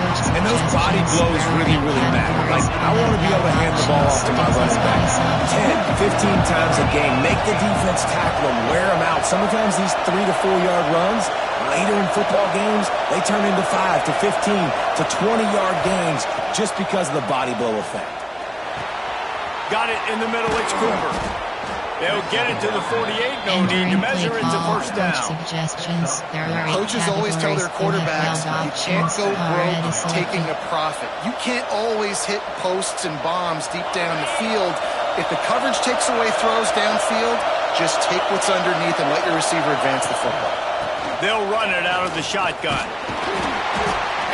And those body blows really, really matter. Like, I want to be able to hand the ball off to my running back 10, 15 times a game. Make the defense tackle them, wear them out. Sometimes these 3 to 4 yard runs, later in football games, they turn into 5 to 15 to 20-yard gains just because of the body blow effect. Got it in the middle. It's Cooper. They'll get it to the 48. No need to measure. It's a first down. Suggestions. Coaches always tell their quarterbacks, you can't go broke taking a profit. You can't always hit posts and bombs deep down the field. If the coverage takes away throws downfield, just take what's underneath and let your receiver advance the football. They'll run it out of the shotgun.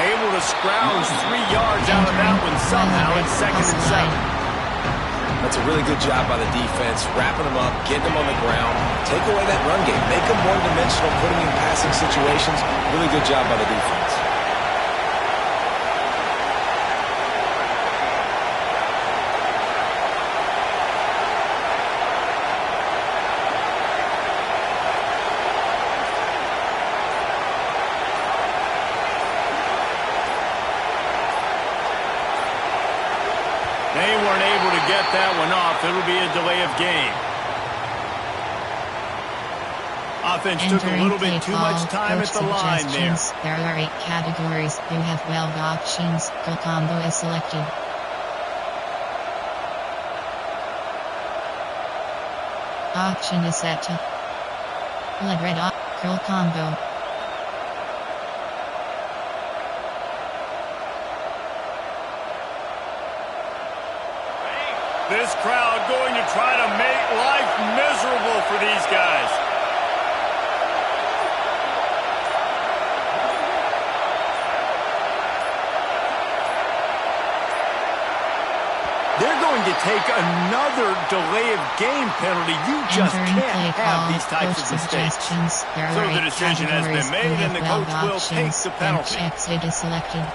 Able to scrounge 3 yards out of that one somehow. It's 2nd and 7. That's a really good job by the defense, wrapping them up, getting them on the ground, take away that run game, make them one-dimensional, put them in passing situations. Really good job by the defense. They weren't able to get that one off. It'll be a delay of game. Offense took a little bit too much time at the line there. There are 8 categories. You have 12 options. Curl combo is selected. Option is set to lead red curl combo. This crowd going to try to make life miserable for these guys. you take another delay of game penalty, you just can't have these types of mistakes. So the decision has been made, and the coach will take the penalty. Exit is selected.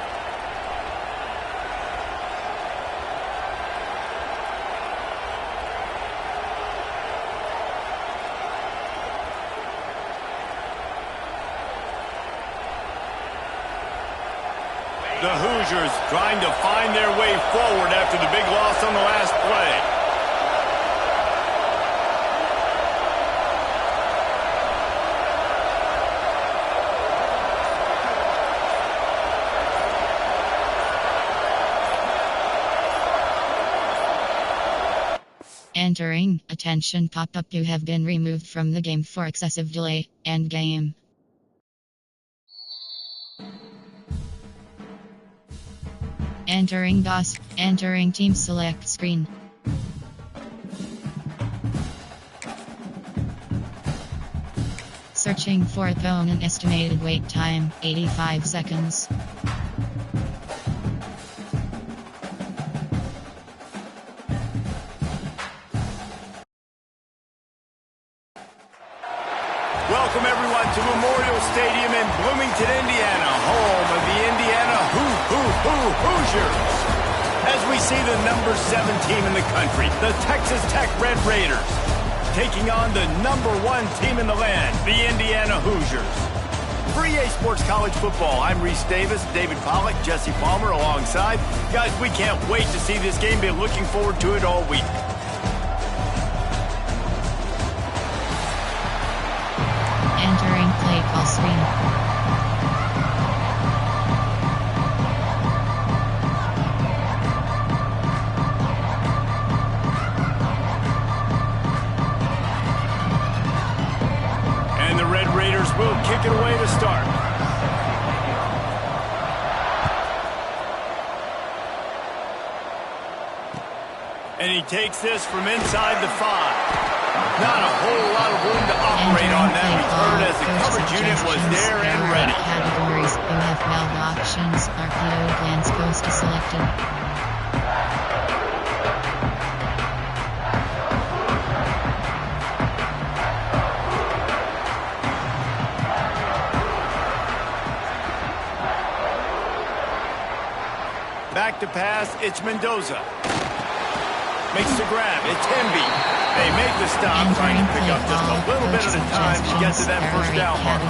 The Hoosiers trying to find their way forward after the big loss on the last play. Entering, attention pop-up, you have been removed from the game for excessive delay, end game. Entering DOS, entering team select screen. Searching for opponent, estimated wait time, 85 seconds. Welcome everyone to Memorial Stadium in Bloomington, Indiana, home of the Indiana Hoosiers. As we see the number 7 team in the country, the Texas Tech Red Raiders, taking on the number 1 team in the land, the Indiana Hoosiers. For EA Sports College Football, I'm Reese Davis, David Pollack, Jesse Palmer alongside. Guys, we can't wait to see this game. Been looking forward to it all week. Entering play call screen. And the Red Raiders will kick it away to start. And he takes this from inside the 5. Not a whole lot of room to operate on that return as the coverage unit was there and ready. Categories, you have valve options, RPO, glance post selected. Back to pass, it's Mendoza. Makes the grab, it's Hemby. They make the stop, trying to pick up just a little bit at a time to get to that first down mark.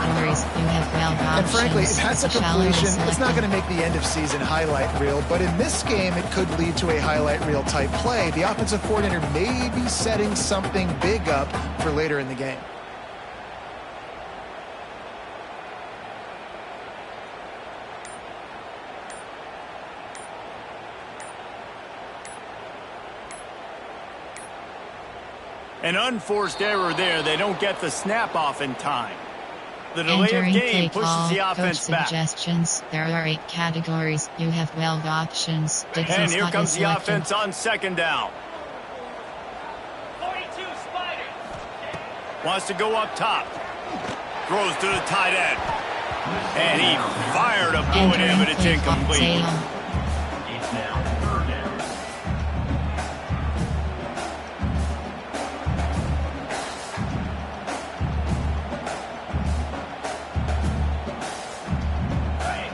And frankly, if that's a completion, it's not going to make the end of season highlight reel, but in this game, it could lead to a highlight reel type play. The offensive coordinator may be setting something big up for later in the game. An unforced error there. They don't get the snap off in time. The delay of game pushes the offense back. Suggestions. There are 8 categories. You have 12 options. And here comes the offense on second down. 42 Spider. Wants to go up top. Throws to the tight end. And he fired a bullet in, but it's incomplete. It's now third down.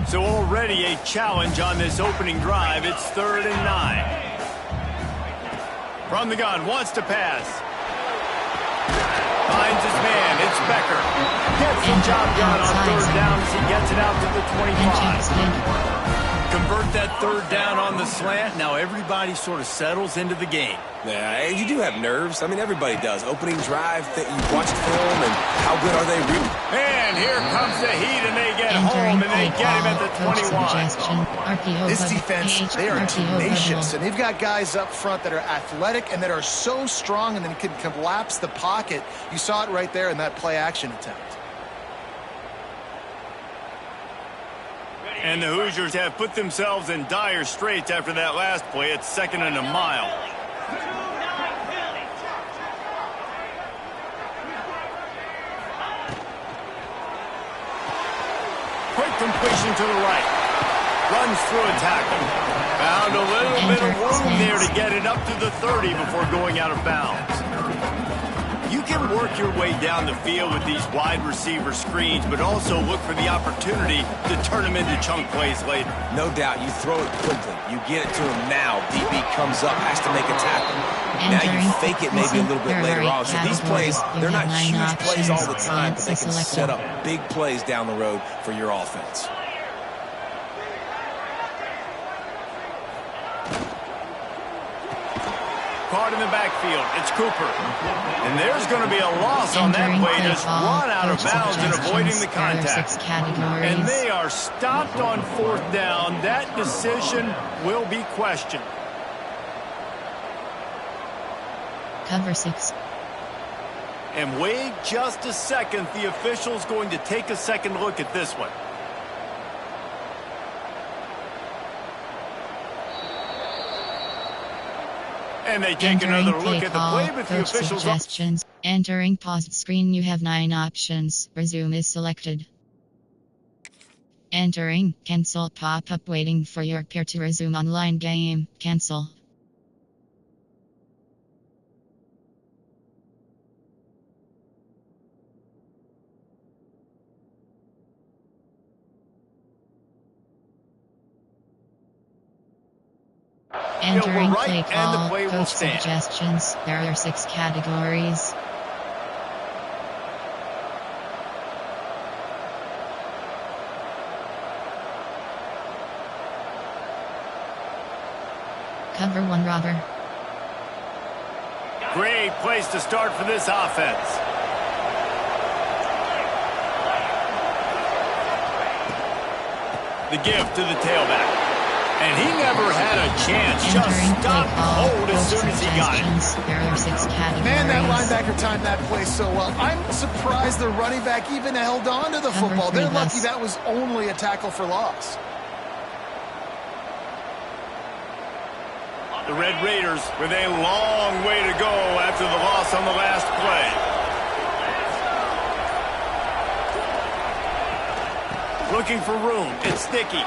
So already a challenge on this opening drive. It's 3rd and 9. From the gun, wants to pass. Finds his man, it's Becker. Gets the job done on 3rd down as he gets it out to the 25. Convert that 3rd down on the slant. Now everybody sort of settles into the game. Yeah, you do have nerves. I mean, everybody does. Opening drive, you watch film, and how good are they really? And here comes the heat, and they get home, and they get him at the 21. This defense, they are tenacious, and they've got guys up front that are athletic and that are so strong and then can collapse the pocket. You saw it right there in that play-action attempt. And the Hoosiers have put themselves in dire straits after that last play. It's 2nd and a mile. Quick completion to the right. Runs through a tackle. Found a little bit of Enter room there to stance. get it up to the 30 before going out of bounds. You can work your way down the field with these wide receiver screens, but also look for the opportunity to turn them into chunk plays later. No doubt, you throw it quickly. You get it to him now. DB comes up, has to make a tackle. Now you fake it maybe a little bit later on. So these plays, they're not huge plays all the time, but they can set up big plays down the road for your offense. Caught in the backfield. It's Cooper. And there's going to be a loss on that play. Just run out of bounds and avoiding the contact. And they are stopped on 4th down. That decision will be questioned. Cover 6. And wait just a second. The official's going to take a second look at this one. And they take another look at the play with the officials. Suggestions. Entering paused screen, you have 9 options. Resume is selected. Entering cancel pop-up waiting for your peer to resume online game. Cancel. Entering right, play and call, the play will coach stand. suggestions. There are 6 categories. Cover 1 robber. Great place to start for this offense. The give to the tailback. And he never had a chance. Just stopped cold as soon as he got it. There are 6 categories. Man, that linebacker timed that play so well. I'm surprised the running back even held on to the football. They're lucky that was only a tackle for loss. The Red Raiders with a long way to go after the loss on the last play. Looking for room. It's Sticky.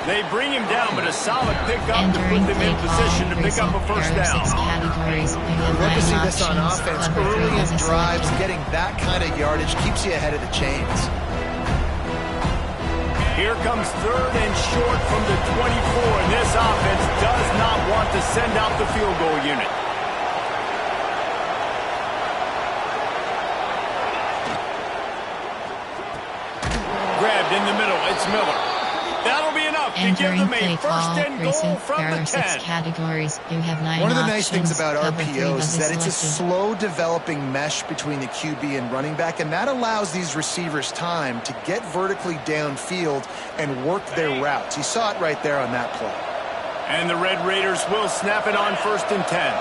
They bring him down, but a solid pickup to put them in position to pick up a first down. We love to see this on offense. Early in drives, getting that kind of yardage keeps you ahead of the chains. Here comes 3rd and short from the 24, and this offense does not want to send out the field goal unit. Grabbed in the middle, it's Miller. That'll be enough to give them a first and goal from the 10. Categories. You have 9 One of the options. nice things about Cover 3 RPOs is that it's a selected. slow developing mesh between the QB and running back, and that allows these receivers time to get vertically downfield and work their routes. You saw it right there on that play. And the Red Raiders will snap it on 1st and 10.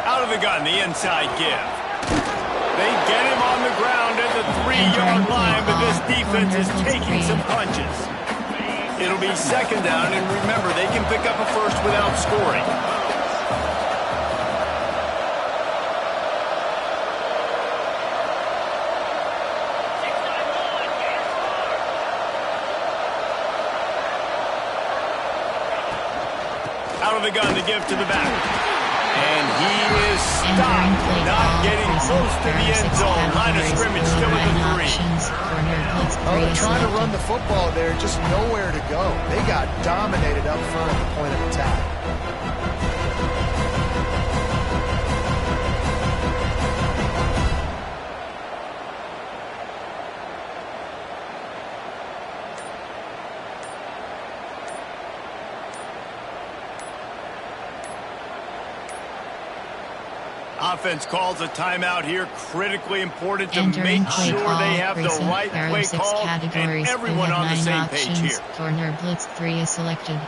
Out of the gun, the inside give. They get him on the ground at the 3-yard line, but this defense is taking some punches. It'll be 2nd down, and remember, they can pick up a first without scoring. Out of the gun to give to the back. And he is stopped, not getting close to the end zone. Line of scrimmage still at the 3. Oh, they're trying to run the football there, just nowhere to go. They got dominated up front at the point of attack. Offense calls a timeout here. Critically important to Entering make play sure call, they have the recent. right There are play 6 call categories. and everyone You have on the 9 same options. page here. Corner blitz 3 is selected.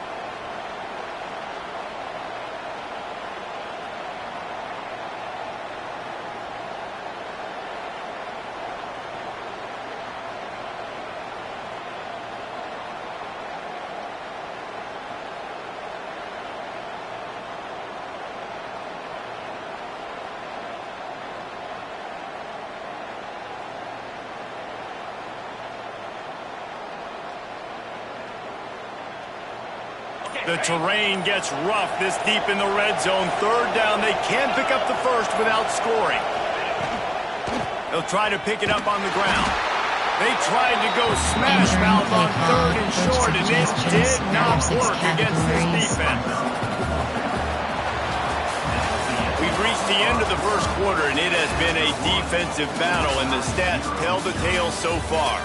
The terrain gets rough this deep in the red zone. Third down, they can pick up the first without scoring. They'll try to pick it up on the ground. They tried to go smash mouth on third and short, and it did not work against this defense. We've reached the end of the first quarter, and it has been a defensive battle, and the stats tell the tale so far.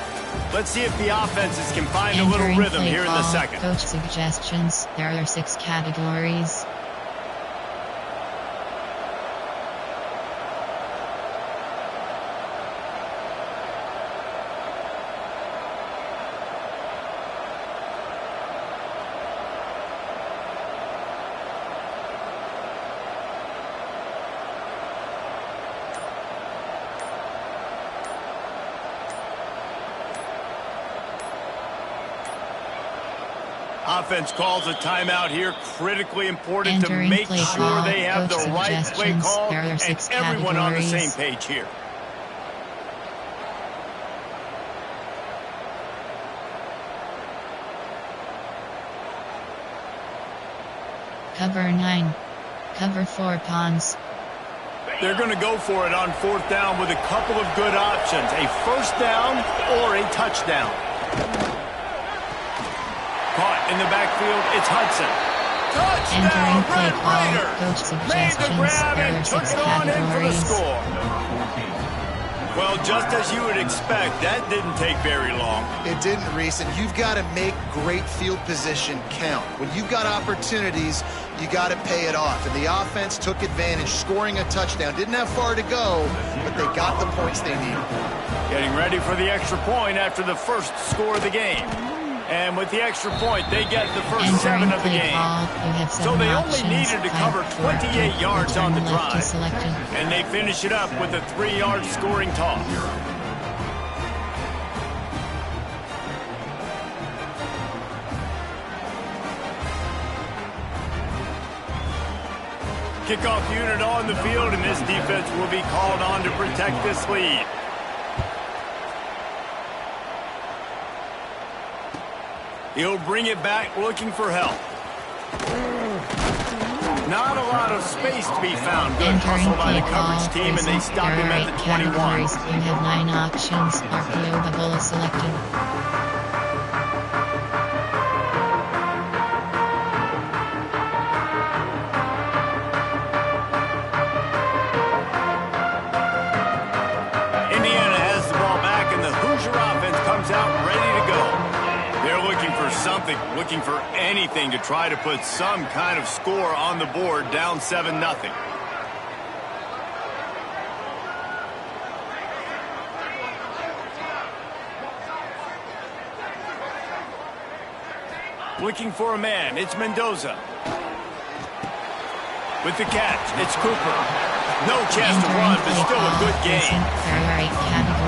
Let's see if the offenses can find a little rhythm here in the second. Coach suggestions. There are 6 categories. Offense calls a timeout here. Critically important to make sure they have the right play call and everyone on the same page here. Cover 9. Cover 4 pawns. They're going to go for it on 4th down with a couple of good options. A first down or a touchdown. Caught in the backfield, it's Hudson. Touchdown, Red Raiders! Made the grab and took it on in for the score. Well, just as you would expect, that didn't take very long. It didn't, Reese, and you've got to make great field position count. When you've got opportunities, you got to pay it off. And the offense took advantage, scoring a touchdown. Didn't have far to go, but they got the points they needed. Getting ready for the extra point after the first score of the game. And with the extra point, they get the first 7 of the game. So they only needed to cover 28 yards on the drive. And they finish it up with a 3-yard scoring toss. Kickoff unit on the field, and this defense will be called on to protect this lead. He'll bring it back looking for help. Not a lot of space to be found. Good hustle by the coverage team, and they stop him at the 21. You have 9 options. RPO bubble is selected. Indiana has the ball back, and the Hoosier offense comes out ready to go. They're looking for something, looking for anything to try to put some kind of score on the board, down 7-0. Looking for a man, it's Mendoza. With the catch, it's Cooper. No chance to run, but still a good game.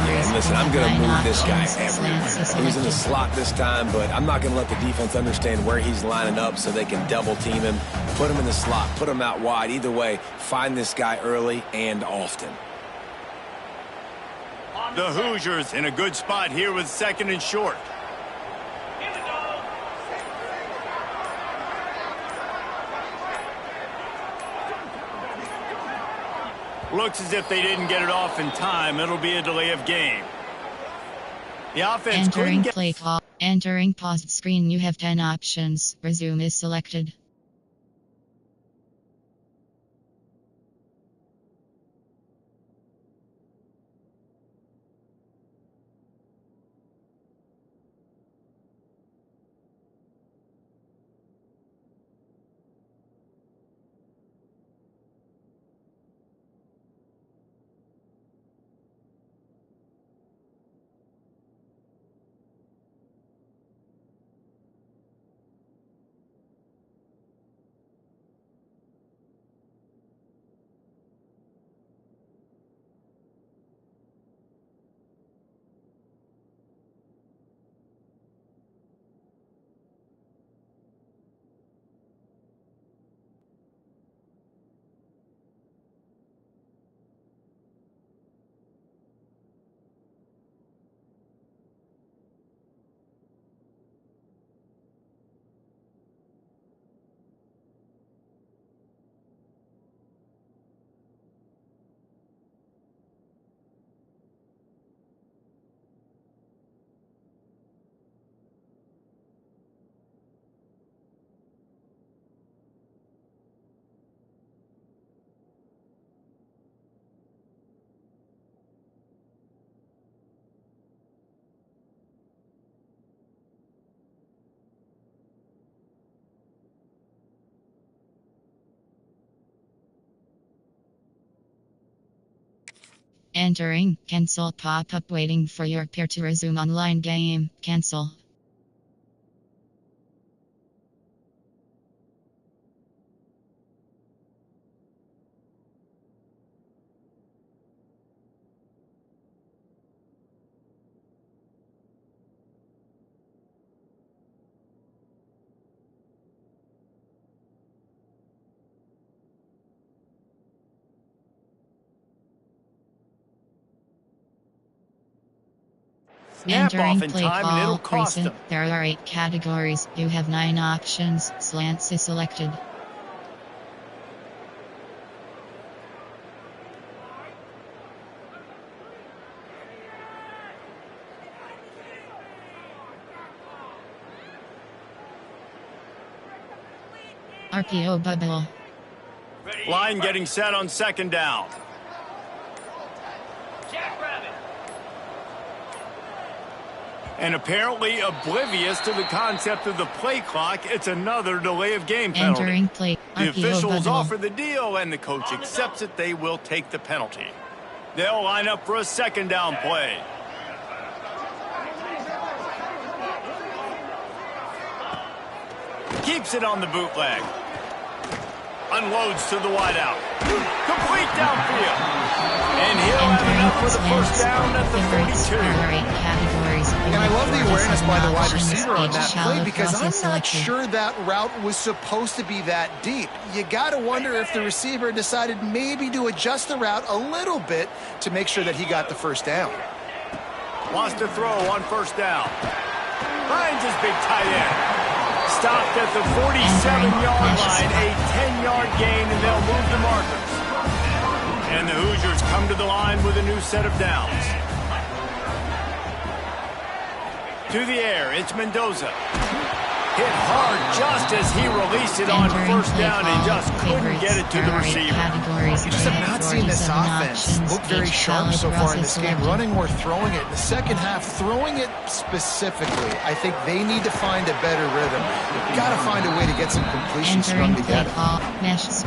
And listen, I'm going to move this guy everywhere. He's in the slot this time, but I'm not going to let the defense understand where he's lining up so they can double team him, put him in the slot, put him out wide. Either way, find this guy early and often. The Hoosiers in a good spot here with 2nd and short. Looks as if they didn't get it off in time. It'll be a delay of game. The offense Entering play call. Entering paused screen. You have 10 options. Resume is selected. Entering, cancel pop-up waiting for your peer to resume online game. Cancel. Snap off Entering in play time, and it'll call cost preset. them. There are 8 categories. You have 9 options. Slants is selected. RPO bubble. Line getting set on second down. Jackrabbit. And apparently oblivious to the concept of the play clock, it's another delay of game penalty. Entering play. The RPO officials bubble. offer the deal, and the coach accepts it. They will take the penalty. They'll line up for a second down play. Keeps it on the bootleg. Unloads to the wideout. Complete downfield. And he'll have enough for the first down at the 42. And I love the awareness by the wide receiver on that play because I'm not sure that route was supposed to be that deep. You got to wonder if the receiver decided maybe to adjust the route a little bit to make sure that he got the first down. Wants to throw on first down. Finds his big tight end. Stopped at the 47-yard line, a 10-yard gain, and they'll move the markers. And the Hoosiers come to the line with a new set of downs. To the air, it's Mendoza. Hit hard just as he released it on first down and just couldn't get it to the receiver. You just have not seen this offense look very sharp so far in this game, running or throwing it. In the second half, throwing it specifically, I think they need to find a better rhythm. You've got to find a way to get some completions strung together.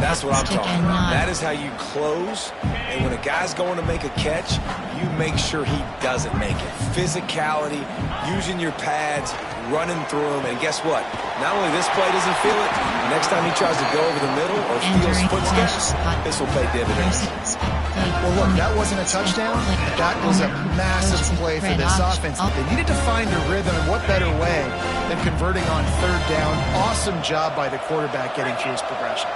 That's what I'm talking about. That is how you close, and when a guy's going to make a catch, you make sure he doesn't make it. Physicality, using your pads, running through him, and guess what? Not only this play doesn't feel it, next time he tries to go over the middle or feels footsteps, this will pay dividends. Well, look, that wasn't a touchdown. That was a massive play for this offense. They needed to find a rhythm, and what better way than converting on third down. Awesome job by the quarterback getting through his progression.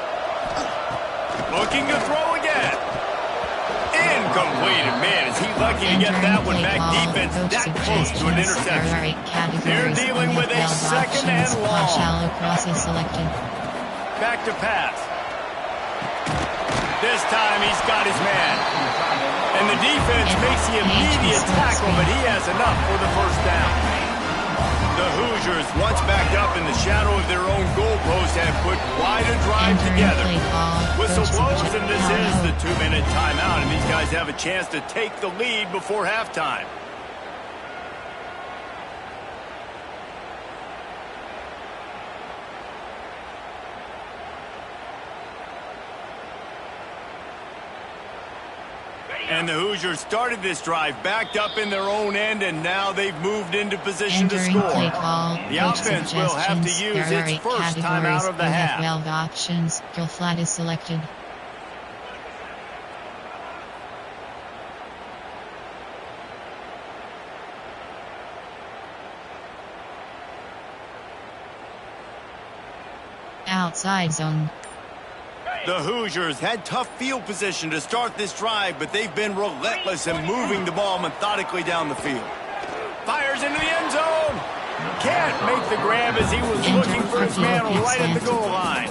Looking to throw again. Incomplete. And man, is he lucky to get that one back. Defense that close to an interception. They're dealing with a second and long. Back to pass. This time he's got his man. And the defense makes the immediate tackle, but he has enough for the first down. The Hoosiers, once backed up in the shadow of their own goalpost, have put quite a drive together. Whistle blows, and this is the 2-minute timeout, and these guys have a chance to take the lead before halftime. And the Hoosiers started this drive backed up in their own end, and now they've moved into position to score. The offense will have to use its first time out of the half. 12 options. Girl flat is selected. Outside zone. The Hoosiers had tough field position to start this drive, but they've been relentless in moving the ball methodically down the field. Fires into the end zone. Can't make the grab as he was looking for his man right at the goal line.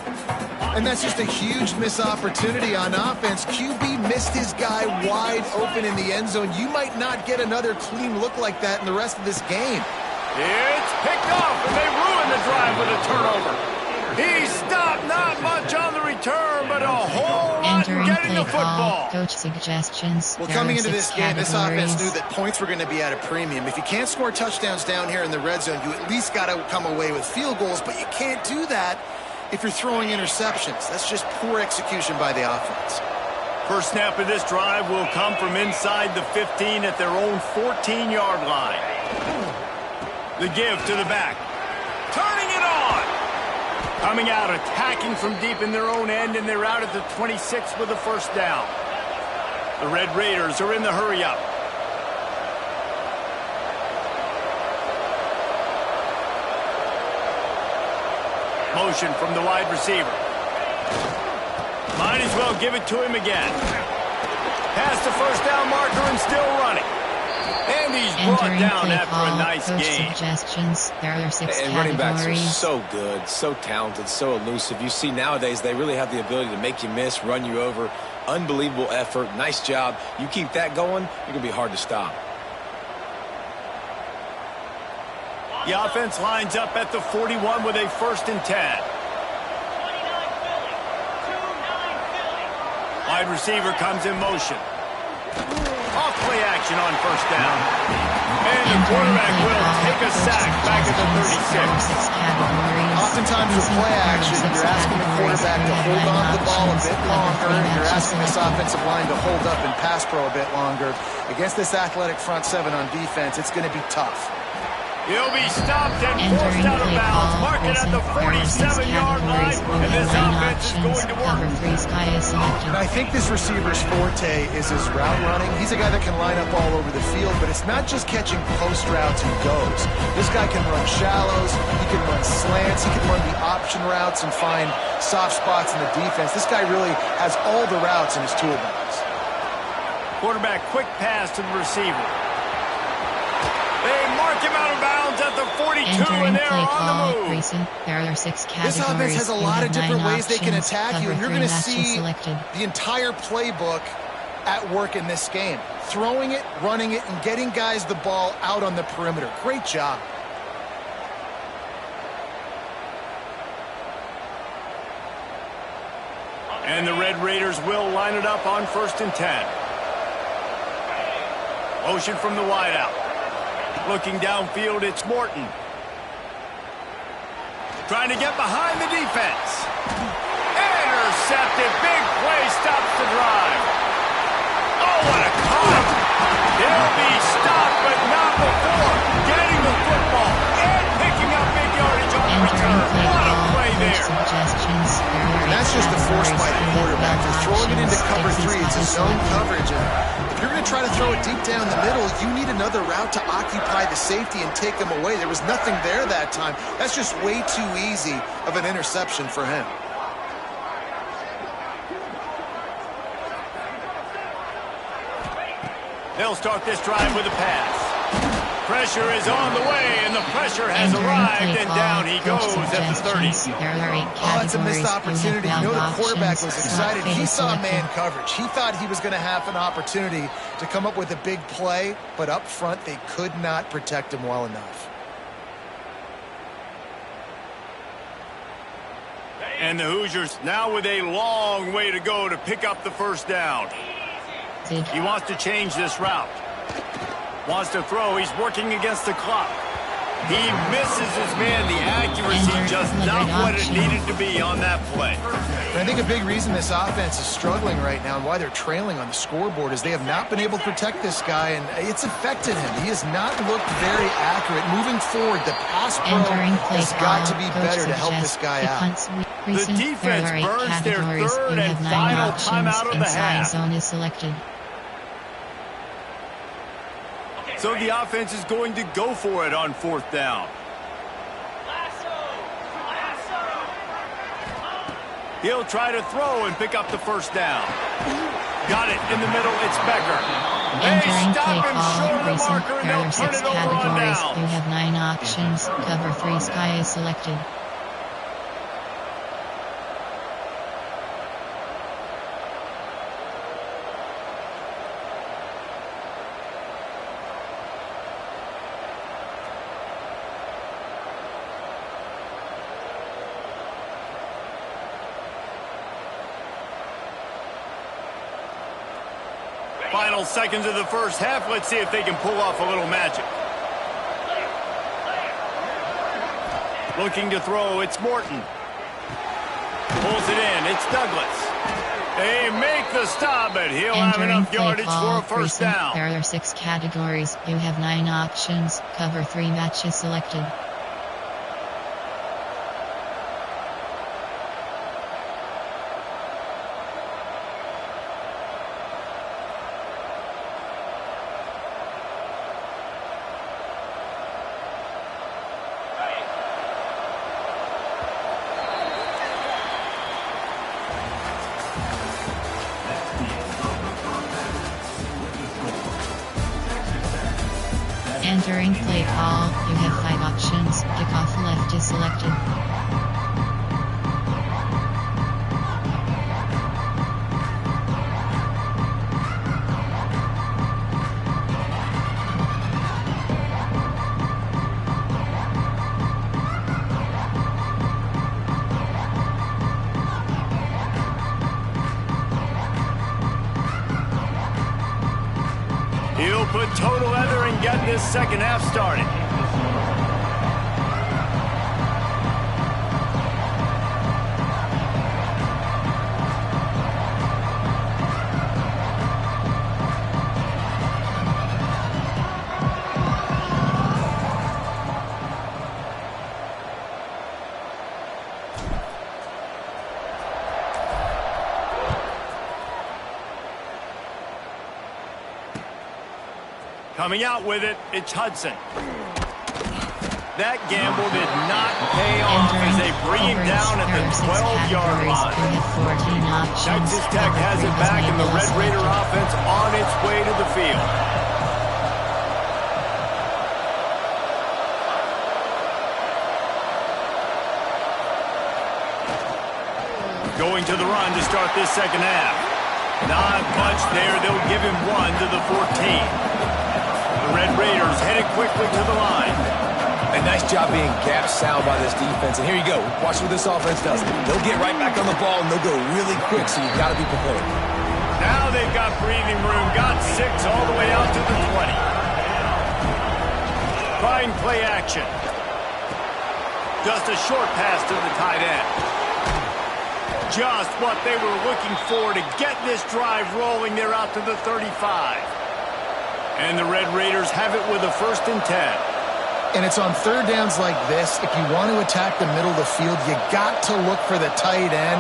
And that's just a huge missed opportunity on offense. QB missed his guy wide open in the end zone. You might not get another clean look like that in the rest of this game. It's picked off, and they ruin the drive with a turnover. He stopped, not much on the return, but a whole lot in getting the football. Coach suggestions. Well, coming into this game, this offense knew that points were going to be at a premium. If you can't score touchdowns down here in the red zone, you at least got to come away with field goals, but you can't do that if you're throwing interceptions. That's just poor execution by the offense. First snap of this drive will come from inside the 15 at their own 14-yard line. The give to the back. Turning it on. Coming out, attacking from deep in their own end, and they're out at the 26 with the first down. The Red Raiders are in the hurry-up. Motion from the wide receiver. Might as well give it to him again. Past the first down marker and still running. And he's brought down after a nice gain. Suggestions. There are 6 and categories. Running backs are so good, so talented, so elusive. You see nowadays they really have the ability to make you miss, run you over. Unbelievable effort. Nice job. You keep that going, you're going to be hard to stop. The offense lines up at the 41 with a 1st and 10. Wide receiver comes in motion. Off play action on first down. And the quarterback will take a sack back at the 36. Oftentimes with play action, you're asking the quarterback to hold on to the ball a bit longer. You're asking this offensive line to hold up and pass pro a bit longer. Against this athletic front seven on defense, it's going to be tough. He'll be stopped and forced out of bounds. Mark it at the 47-yard line, and this offense is going to work. And I think this receiver's forte is his route running. He's a guy that can line up all over the field, but it's not just catching post routes and goes. This guy can run shallows, he can run slants, he can run the option routes and find soft spots in the defense. This guy really has all the routes in his toolbox. Quarterback quick pass to the receiver. They mark him out of bounds at the 42, and they're on the move. There are 6 categories. This offense has a lot of different ways they can attack you, and you're going to see the entire playbook at work in this game. Throwing it, running it, and getting guys the ball out on the perimeter. Great job. And the Red Raiders will line it up on 1st and 10. Motion from the wideout. Looking downfield, it's Morton. Trying to get behind the defense. Intercepted. Big play stops the drive. Oh, what a caught. He'll be stopped, but not before getting the football and picking up big yardage on the return. What a play there. And that's just the force by the quarterback. They're throwing it into cover 3. It's a zone coverage. And if you're going to try to throw it deep down the middle, you need another route to occupy the safety and take them away. There was nothing there that time. That's just way too easy of an interception for him. They'll start this drive with a pass. Pressure is on the way, and the pressure has arrived, and down he goes at the 30. Oh, it's a missed opportunity. You know the quarterback was excited. He saw man coverage. He thought he was going to have an opportunity to come up with a big play, but up front they could not protect him well enough. And the Hoosiers now with a long way to go to pick up the first down. He wants to change this route. Wants to throw. He's working against the clock. He misses his man. The accuracy just not what it needed to be on that play. And I think a big reason this offense is struggling right now and why they're trailing on the scoreboard is they have not been able to protect this guy, and it's affected him. He has not looked very accurate. Moving forward, the pass pro has got to be better to help this guy out. The defense burns their 3rd and final timeout of the half. Zone is selected. So the offense is going to go for it on 4th down. He'll try to throw and pick up the first down. Got it in the middle. It's Becker. They stop him short of the marker, and they'll turn it over on down. You have 9 options. Cover 3 sky is selected. Final seconds of the first half. Let's see if they can pull off a little magic. Looking to throw, it's Morton. Pulls it in, it's Douglas. They make the stop, but he'll have Entering enough play yardage call, for a first precinct. down. There are 6 categories. You have 9 options. Cover 3 matches selected. Entering play call, you have 5 options. Kickoff left is selected. He'll put total leather and get this second half started. Coming out with it, it's Hudson. That gamble did not pay off as they bring him down at the 12-yard line. Texas Tech has it back, and the Red Raider offense on its way to the field. Going to the run to start this second half. Not much there. They'll give him 1 to the 14. The Red Raiders headed quickly to the line. A nice job being gap sound by this defense. And here you go. Watch what this offense does. They'll get right back on the ball, and they'll go really quick, so you've got to be prepared. Now they've got breathing room. Got 6 all the way out to the 20. Fine play action. Just a short pass to the tight end. Just what they were looking for to get this drive rolling. They're out to the 35. And the Red Raiders have it with a 1st and 10. And it's on third downs like this. If you want to attack the middle of the field, you got to look for the tight end.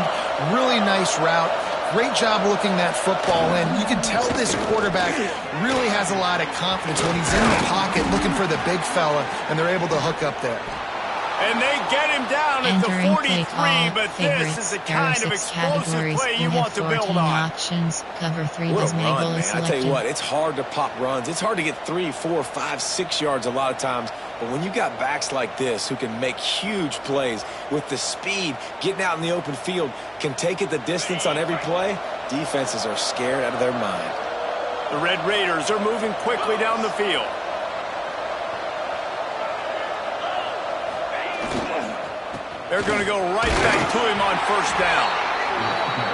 Really nice route. Great job looking that football in. You can tell this quarterback really has a lot of confidence when he's in the pocket looking for the big fella, and they're able to hook up there. And they get him down at the 43, but this is the kind of explosive play you want to build on. Options. Cover 3 What was a Mabel run, man. is I tell selected. you what, it's hard to pop runs. It's hard to get 3, 4, 5, 6 yards a lot of times. But when you got backs like this who can make huge plays with the speed, getting out in the open field, can take it the distance on every play, defenses are scared out of their mind. The Red Raiders are moving quickly down the field. They're going to go right back to him on 1st down.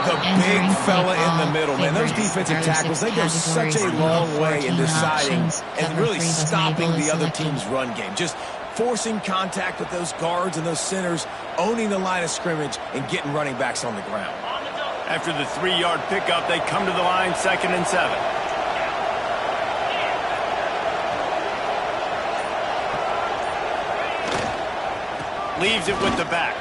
The big fella in the middle, man. Those defensive tackles, they go such a long way in deciding and really stopping the other team's run game. Just forcing contact with those guards and those centers, owning the line of scrimmage, and getting running backs on the ground. After the 3-yard pickup, they come to the line 2nd and 7. Leaves it with the back.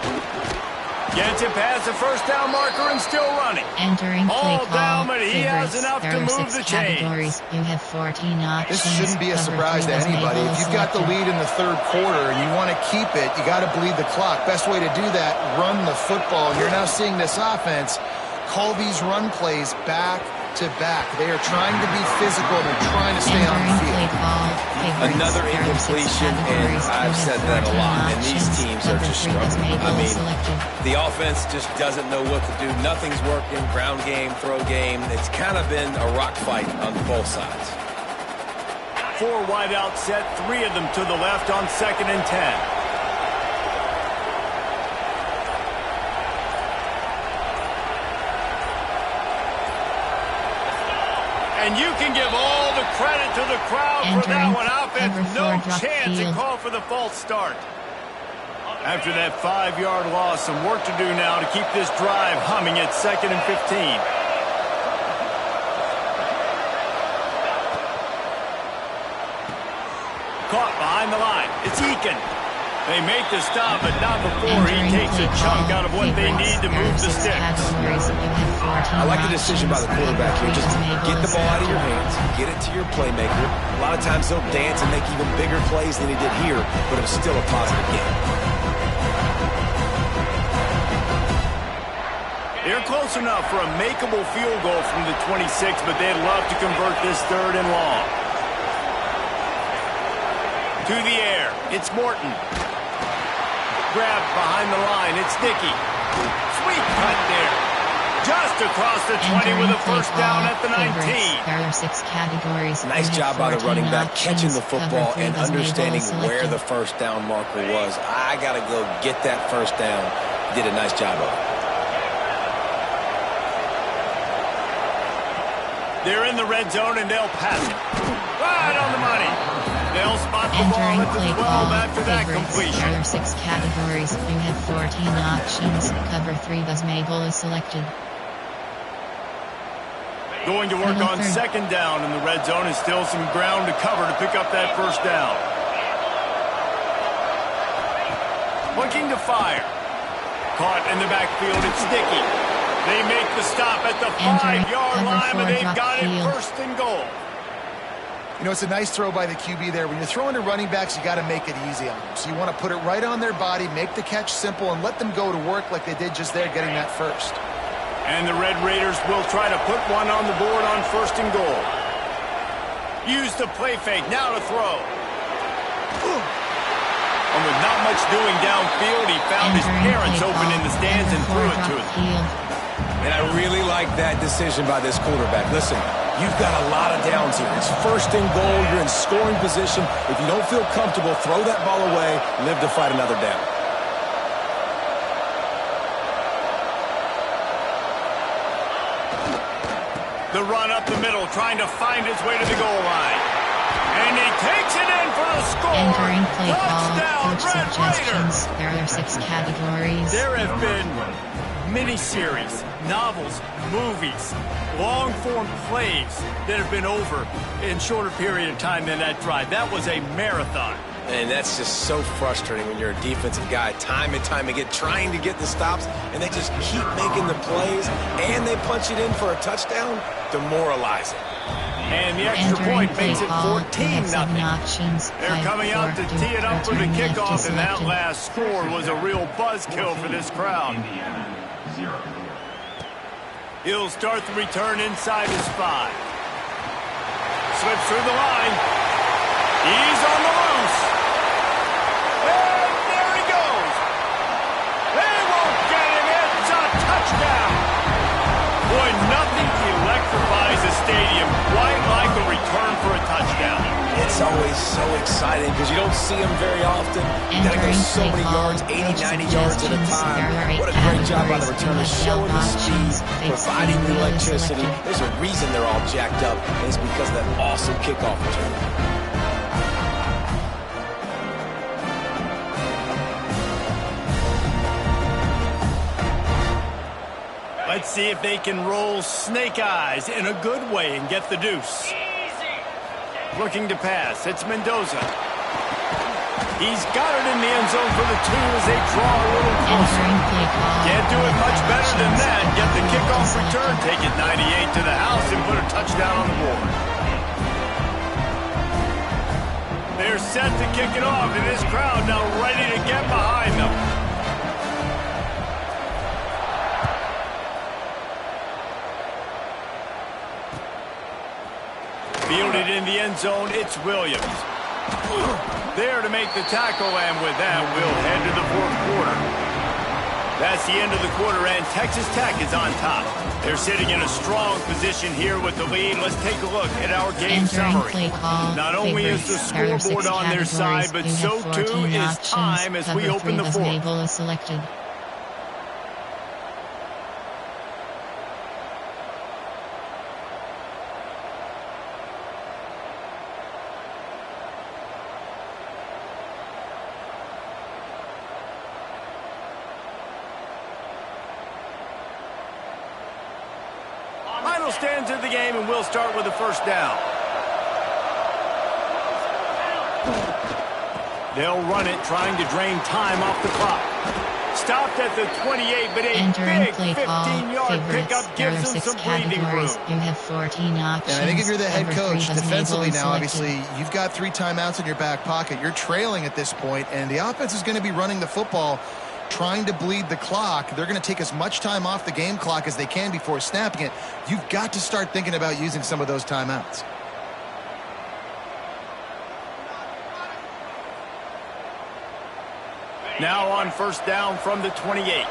Gets it past the 1st down marker and still running. Entering play All call. down, but he has enough There to are move 6 the chains. categories. You have 14 options. This shouldn't be a Cover surprise 3 to was anybody. Mabel If is you've got the selected. lead in the 3rd quarter and you want to keep it, you got to bleed the clock. Best way to do that, run the football. You're now seeing this offense call these run plays back to back. They are trying to be physical. They're trying to stay on the Entering play field. call. Favorites. Another There are 6 incompletion, and categories. I've You said have that a 14 lot, and these options. teams are Cover just 3 was struggling. Mabel I is mean, selected. the offense just doesn't know what to do. Nothing's working. Ground game, throw game. It's kind of been a rock fight on both sides. 4 wide out set, 3 of them to the left on 2nd and 10. And you can give all the credit to the crowd for that Entering one. Offense, cover 4 no drop chance to field. call for the false start. After that 5-yard loss, some work to do now to keep this drive humming at 2nd and 15. Caught behind the line. It's Eakin. They make the stop, but not before he takes a chunk out of what they need to move the sticks. I like the decision by the quarterback here. Just get the ball out of your hands, get it to your playmaker. A lot of times he'll dance and make even bigger plays than he did here, but it was still a positive game. They're close enough for a makeable field goal from the 26, but they'd love to convert this 3rd and long. To the air, it's Morton. Grabbed behind the line, it's Dickey. Sweet cut there. Just across the 20 with a first down at the 19. There are 6 categories. Nice job by the running back catching the football and understanding where the first down marker was. I got to go get that first down. He did a nice job of it. They're in the red zone and they'll pass it. Right on the money. They'll spot the ball at the 12 after that completion. There are 6 categories. You have 14 options. Cover 3 was Mabel is selected. Going to work on 2nd down in the red zone and still some ground to cover to pick up that first down. Looking to fire. Caught in the backfield, it's Dickey. They make the stop at the 5-yard line, but they've got it 1st and goal. You know, it's a nice throw by the QB there. When you're throwing to running backs, you got to make it easy on them. So you want to put it right on their body, make the catch simple, and let them go to work like they did just there, getting that first. And the Red Raiders will try to put one on the board on 1st and goal. Use the play fake, now to throw. And with not much doing downfield, he found his parents open in the stands and threw it to him. And I really like that decision by this quarterback. Listen, you've got a lot of downs here. It's 1st and goal. You're in scoring position. If you don't feel comfortable, throw that ball away. Live to fight another down. The run up the middle, trying to find his way to the goal line. And he takes it in for the score. Entering play call, Touchdown, coach suggestions. There are 6 categories. There have been miniseries, novels, movies, long-form plays that have been over in shorter period of time than that drive. That was a marathon. And that's just so frustrating when you're a defensive guy, time and time again, trying to get the stops, and they just keep making the plays, and they punch it in for a touchdown. Demoralizing. And the extra point makes it 14-0. They're coming out to tee it up for the kickoff, and that last score was a real buzzkill for this crowd. He'll start the return inside his 5. Slips through the line. He's on the loose. And there he goes. They won't get him. It's a touchdown. Boy, nothing electrifies a stadium quite like a return for a touchdown. It's always so exciting because you don't see them very often. You got to go so many yards, 80, 90 yards at a time. What a great job by the returners, showing the speed, providing the electricity. There's a reason they're all jacked up, and it's because of that awesome kickoff return. Let's see if they can roll snake eyes in a good way and get the deuce. Looking to pass, it's Mendoza. He's got it in the end zone for the 2 as they draw a little closer. Can't do it much better than that. Get the kickoff return, take it 98 to the house, and put a touchdown on the board. They're set to kick it off, and this crowd now ready to get behind them. Fielded in the end zone, it's Williams. There to make the tackle, and with that, we'll head to the 4th quarter. That's the end of the quarter, and Texas Tech is on top. They're sitting in a strong position here with the lead. Let's take a look at our game summary. Not only is the scoreboard on their side, but so too is time as we open the 4th. Stands of the game, and we'll start with the first down. They'll run it, trying to drain time off the clock. Stopped at the 28, but a Entering big play call, 15-yard favorites, pickup there are gives them 6 some breathing room. categories. You have 14 options. And I think if you're the head Cover coach, 3 was defensively enabled now, and selected. obviously, you've got 3 timeouts in your back pocket. You're trailing at this point, and the offense is going to be running the football, trying to bleed the clock. They're going to take as much time off the game clock as they can before snapping it. You've got to start thinking about using some of those timeouts. Now on first down from the 28.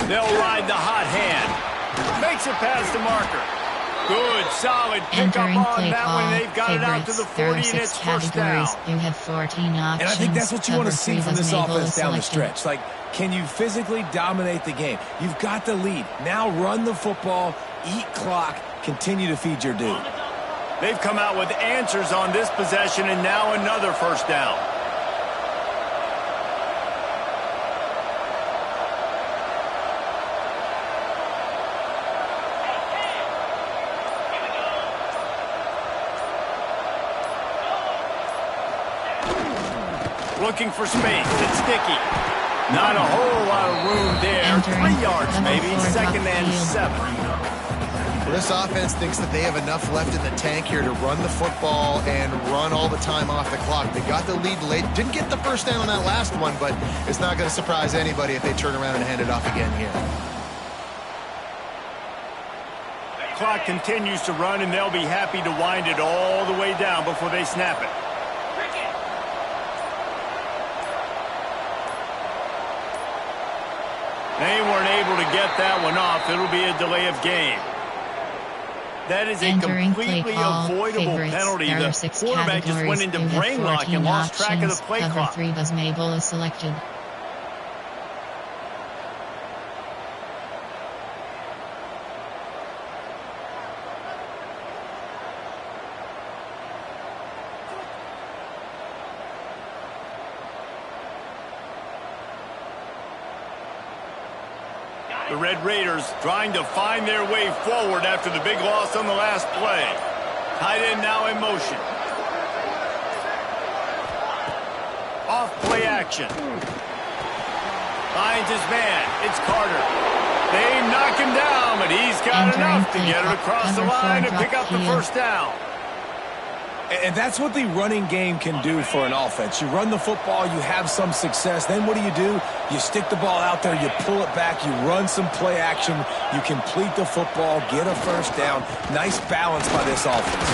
They'll ride the hot hand. Makes it past the marker. Good, solid pickup Entering on play that call, one. They've got it out to favorites, the there 40, are and 6 it's first down. categories. You have 14 options. And I think that's what you want to Cover see 3 from was this enabled offense and down the selected. stretch. Like, can you physically dominate the game? You've got the lead. Now run the football, eat clock, continue to feed your dude. They've come out with answers on this possession, and now another first down. Looking for space. It's sticky. Not a whole lot of room there. Entering 3 yards level maybe. 4 Second drop and field. 7. Well, this offense thinks that they have enough left in the tank here to run the football and run all the time off the clock. They got the lead late. Didn't get the first down on that last one, but it's not going to surprise anybody if they turn around and hand it off again here. Clock continues to run, and they'll be happy to wind it all the way down before they snap it. They weren't able to get that one off. It'll be a delay of game. That is a Entering play completely call, avoidable favorites, penalty. there are The 6 quarterback just went categories. into You have brain lock 14 and lost track of the options. play Cover clock. 3 was enabled and selected. The Red Raiders trying to find their way forward after the big loss on the last play. Tight end now in motion. Off play action. Finds his man. It's Carter. They knock him down, but he's got Entering enough to play get it clock, across the cover 4 line and drop pick up the field. first down. And that's what the running game can do for an offense. You run the football, you have some success. Then what do? You stick the ball out there, you pull it back, you run some play action, you complete the football, get a first down. Nice balance by this offense.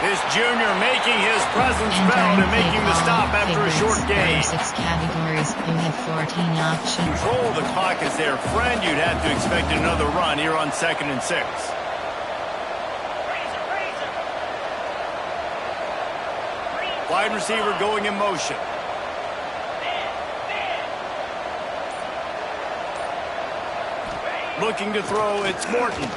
This junior making his presence felt Entering and play making the call, stop after a favorites, short there game. are 6 categories. You have 14 options. Control of the clock is their friend. You'd have to expect another run here on 2nd and 6. Wide receiver going in motion. Looking to throw, it's Morton. And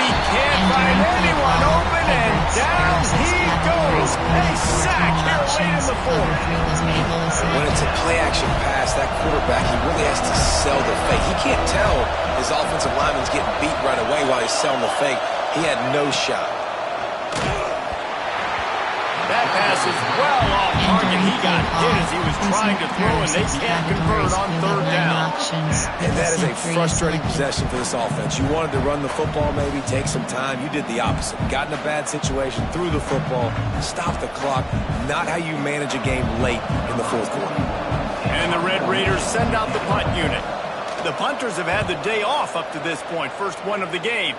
he can't find anyone open, and down he goes. A sack here late in the fourth. When it's a play-action pass, that quarterback, he really has to sell the fake. He can't tell his offensive lineman's getting beat right away while he's selling the fake. He had no shot. That pass is well off target. He got hit as he was trying to throw, and they can't convert on 3rd down. And that is a frustrating possession for this offense. You wanted to run the football, maybe take some time. You did the opposite. Got in a bad situation, threw the football, stopped the clock. Not how you manage a game late in the 4th quarter. And the Red Raiders send out the punt unit. The punters have had the day off up to this point. First one of the game.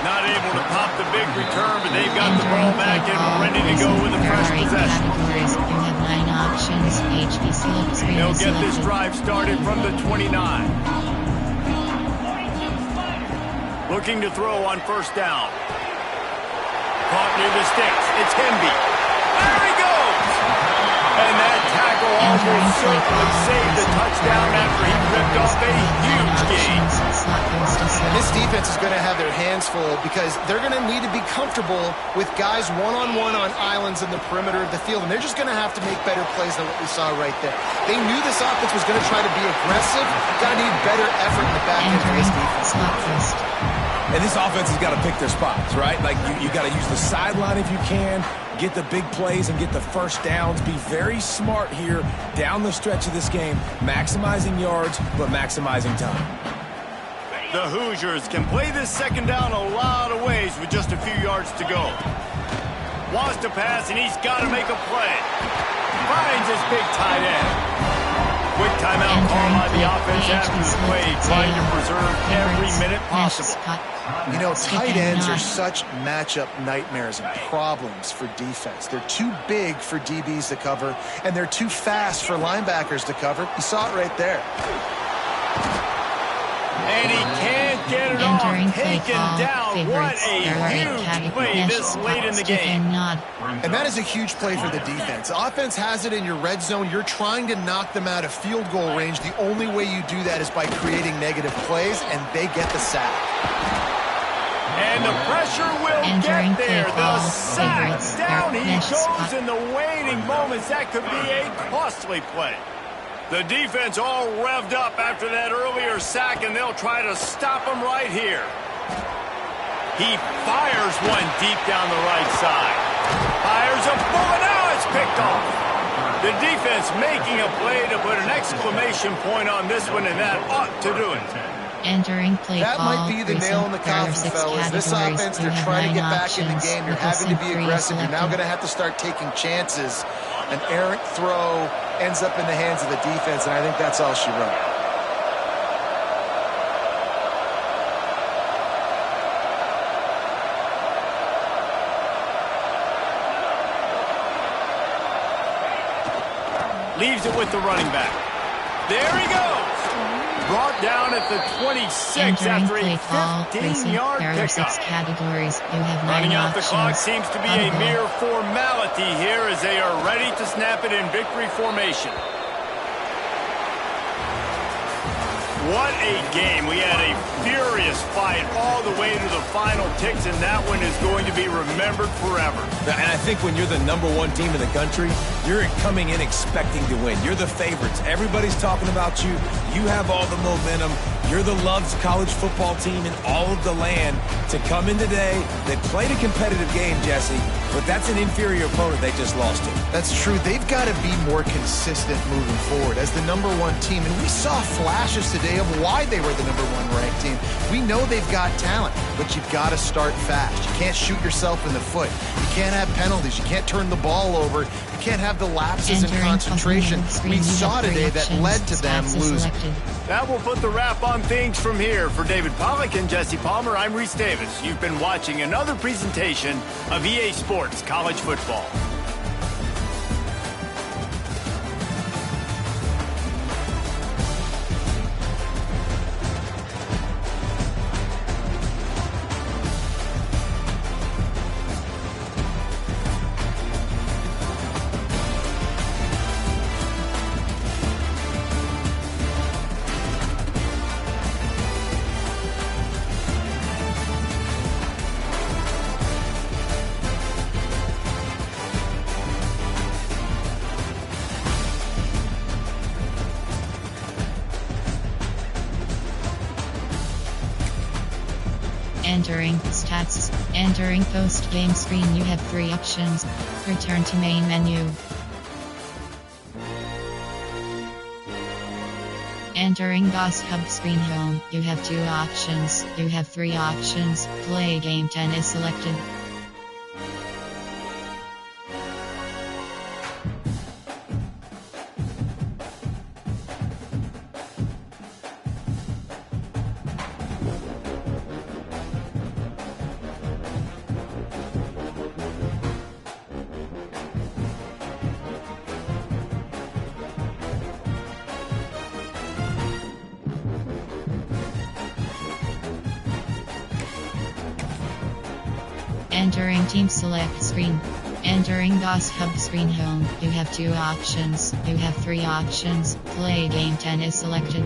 Not able to pop the big return, but they've got the ball back and ready to go with a fresh possession. Categories. You have 9 options. HBC looks They'll get this drive started from the 29. Looking to throw on first down. Caught near the sticks. It's Hemby. There he goes! And that tackle almost certainly saved the touchdown after he ripped off a huge gain. Slot Next is And this selected. defense is going to have their hands full because they're going to need to be comfortable with guys one-on-one on islands in the perimeter of the field, and they're just going to have to make better plays than what we saw right there. They knew this offense was going to try to be aggressive. Got to need better effort in the back end for this Entering defense. slot fist. And this offense has got to pick their spots, right? Like, you got to use the sideline if you can, get the big plays and get the first downs. Be very smart here down the stretch of this game, maximizing yards, but maximizing time. The Hoosiers can play this second down a lot of ways with just a few yards to go. Wants to pass, and he's got to make a play. Finds his big tight end. Quick timeout call by the offense after the play, trying to preserve every minute possible. You know, tight ends are such matchup nightmares and problems for defense. They're too big for DBs to cover, and they're too fast for linebackers to cover. You saw it right there. And he can't get it Entering off. play Taken call. down. What Favorites. a huge play this late in the game. And that is a huge play for the defense. Offense has it in your red zone. You're trying to knock them out of field goal range. The only way you do that is by creating negative plays, and they get the sack. And the pressure will Entering get there. play The call. sack. Favorites. Down he Mesh goes spot. in the waiting moments. That could be a costly play. The defense all revved up after that earlier sack, and they'll try to stop him right here. He fires one deep down the right side. Fires a bullet. Now it's picked off. The defense making a play to put an exclamation point on this one, and that ought to do it. Entering play That call. might be the nail in the coffin, fellas. This offense, they're trying to get back in the game. You're having to be aggressive. You're now going to have to start taking chances. An errant throw ends up in the hands of the defense, and I think that's all she wrote. Leaves it with the running back. There he goes. Brought down at the 26 Entering after play a call. 15-yard There are pickup. 6 categories. You have 9 Running out the clock options. seems to be a Audible. mere formality here as they are ready to snap it in victory formation. What a game. We had a furious fight all the way to the final ticks, and that one is going to be remembered forever. And I think when you're the #1 team in the country, you're coming in expecting to win. You're the favorites. Everybody's talking about you. You have all the momentum. You're the loved college football team in all of the land. To come in today, they played a competitive game, Jesse, but that's an inferior opponent they just lost to. That's true. They've got to be more consistent moving forward as the #1 team. And we saw flashes today of why they were the #1 ranked team. We know they've got talent, but you've got to start fast. You can't shoot yourself in the foot. You can't have penalties. You can't turn the ball over. You can't have the lapses in Entering concentration. complementary We screen. You saw have 3 today that options. led to them Stats is losing. selected. That will put the wrap on things from here. For David Pollack and Jesse Palmer, I'm Reese Davis. You've been watching another presentation of EA Sports College Football. Entering stats. Entering post-game screen. You have 3 options. Return to main menu. Entering Boss Hub screen home. You have 2 options. You have 3 options. Play game 10 is selected. Entering Team Select screen. Entering DOS Hub screen home. You have 2 options. You have 3 options. Play game 10 is selected.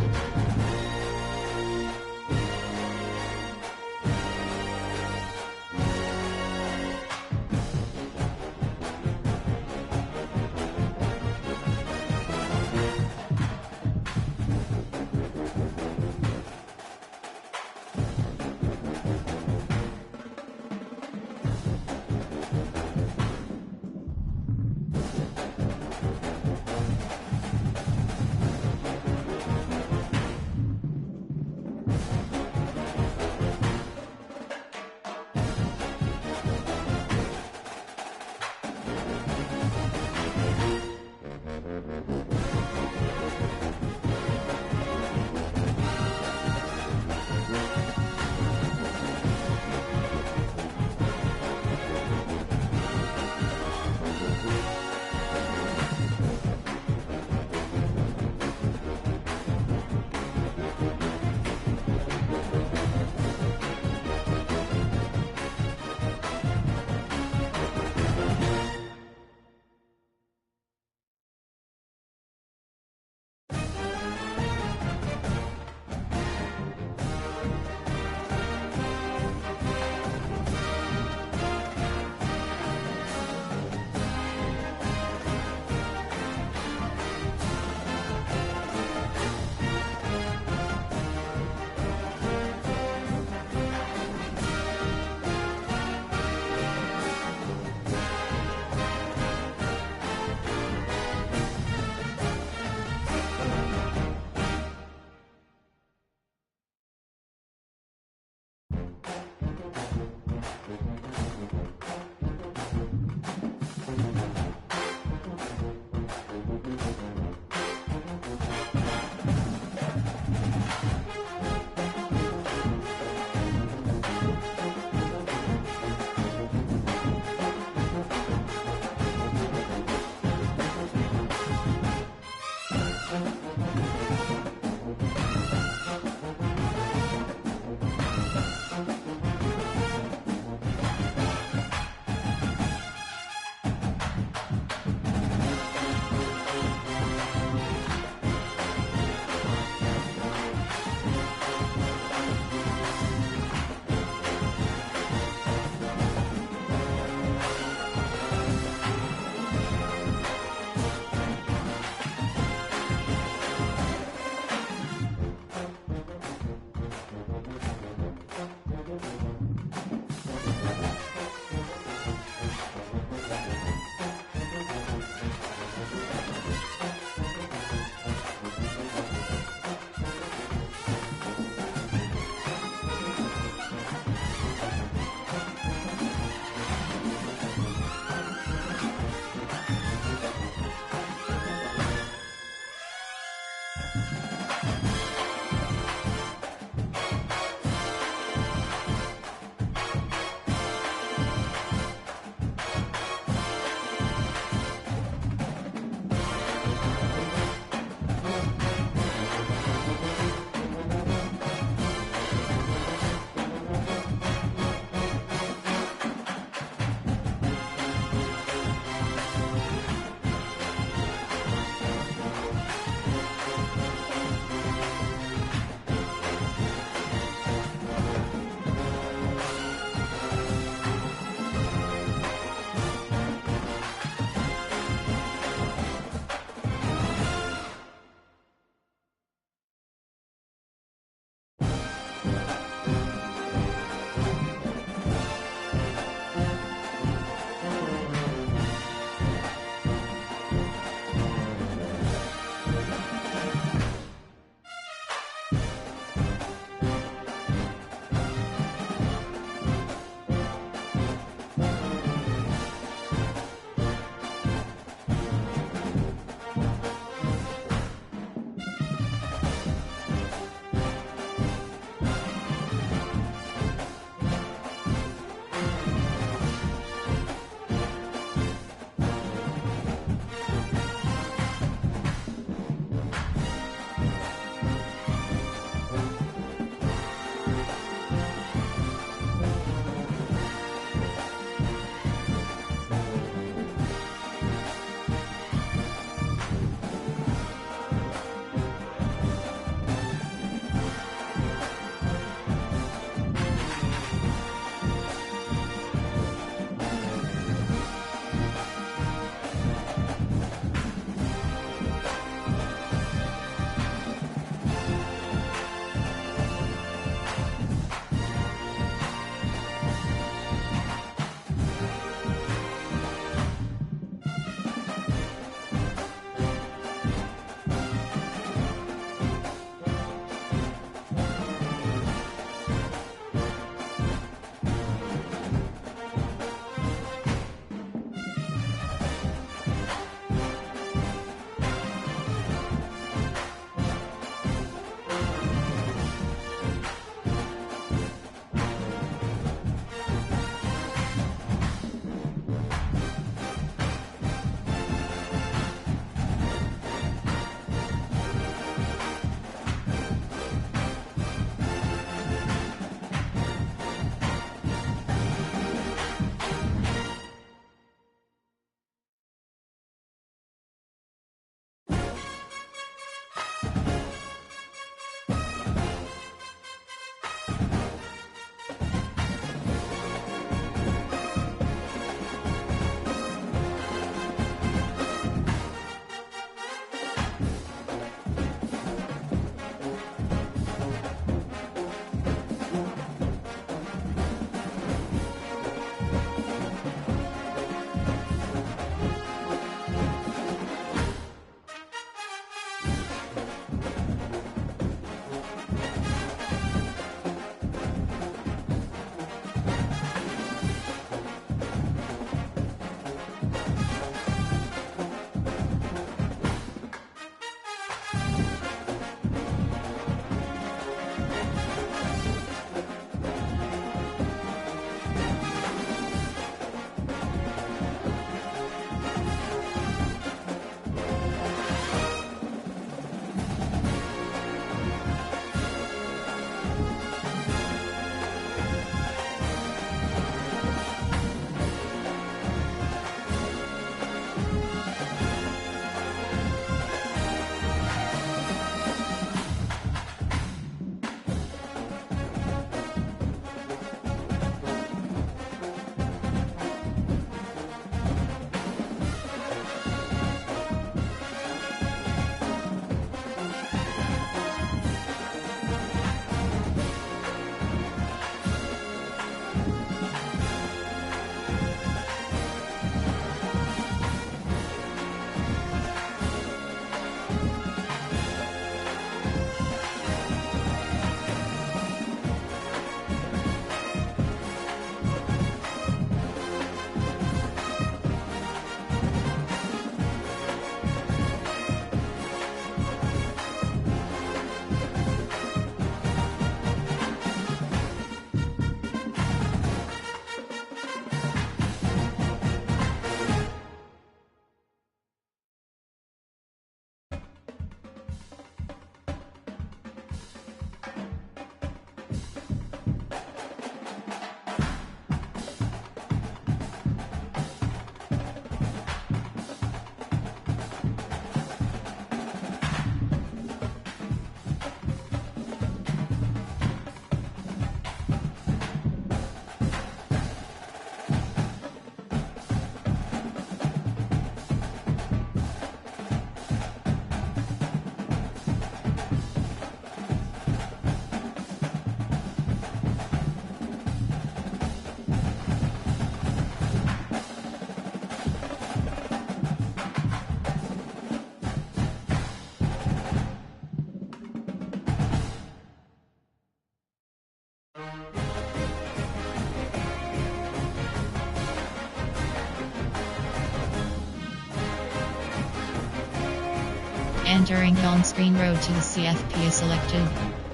Entering on screen, road to the CFP is selected.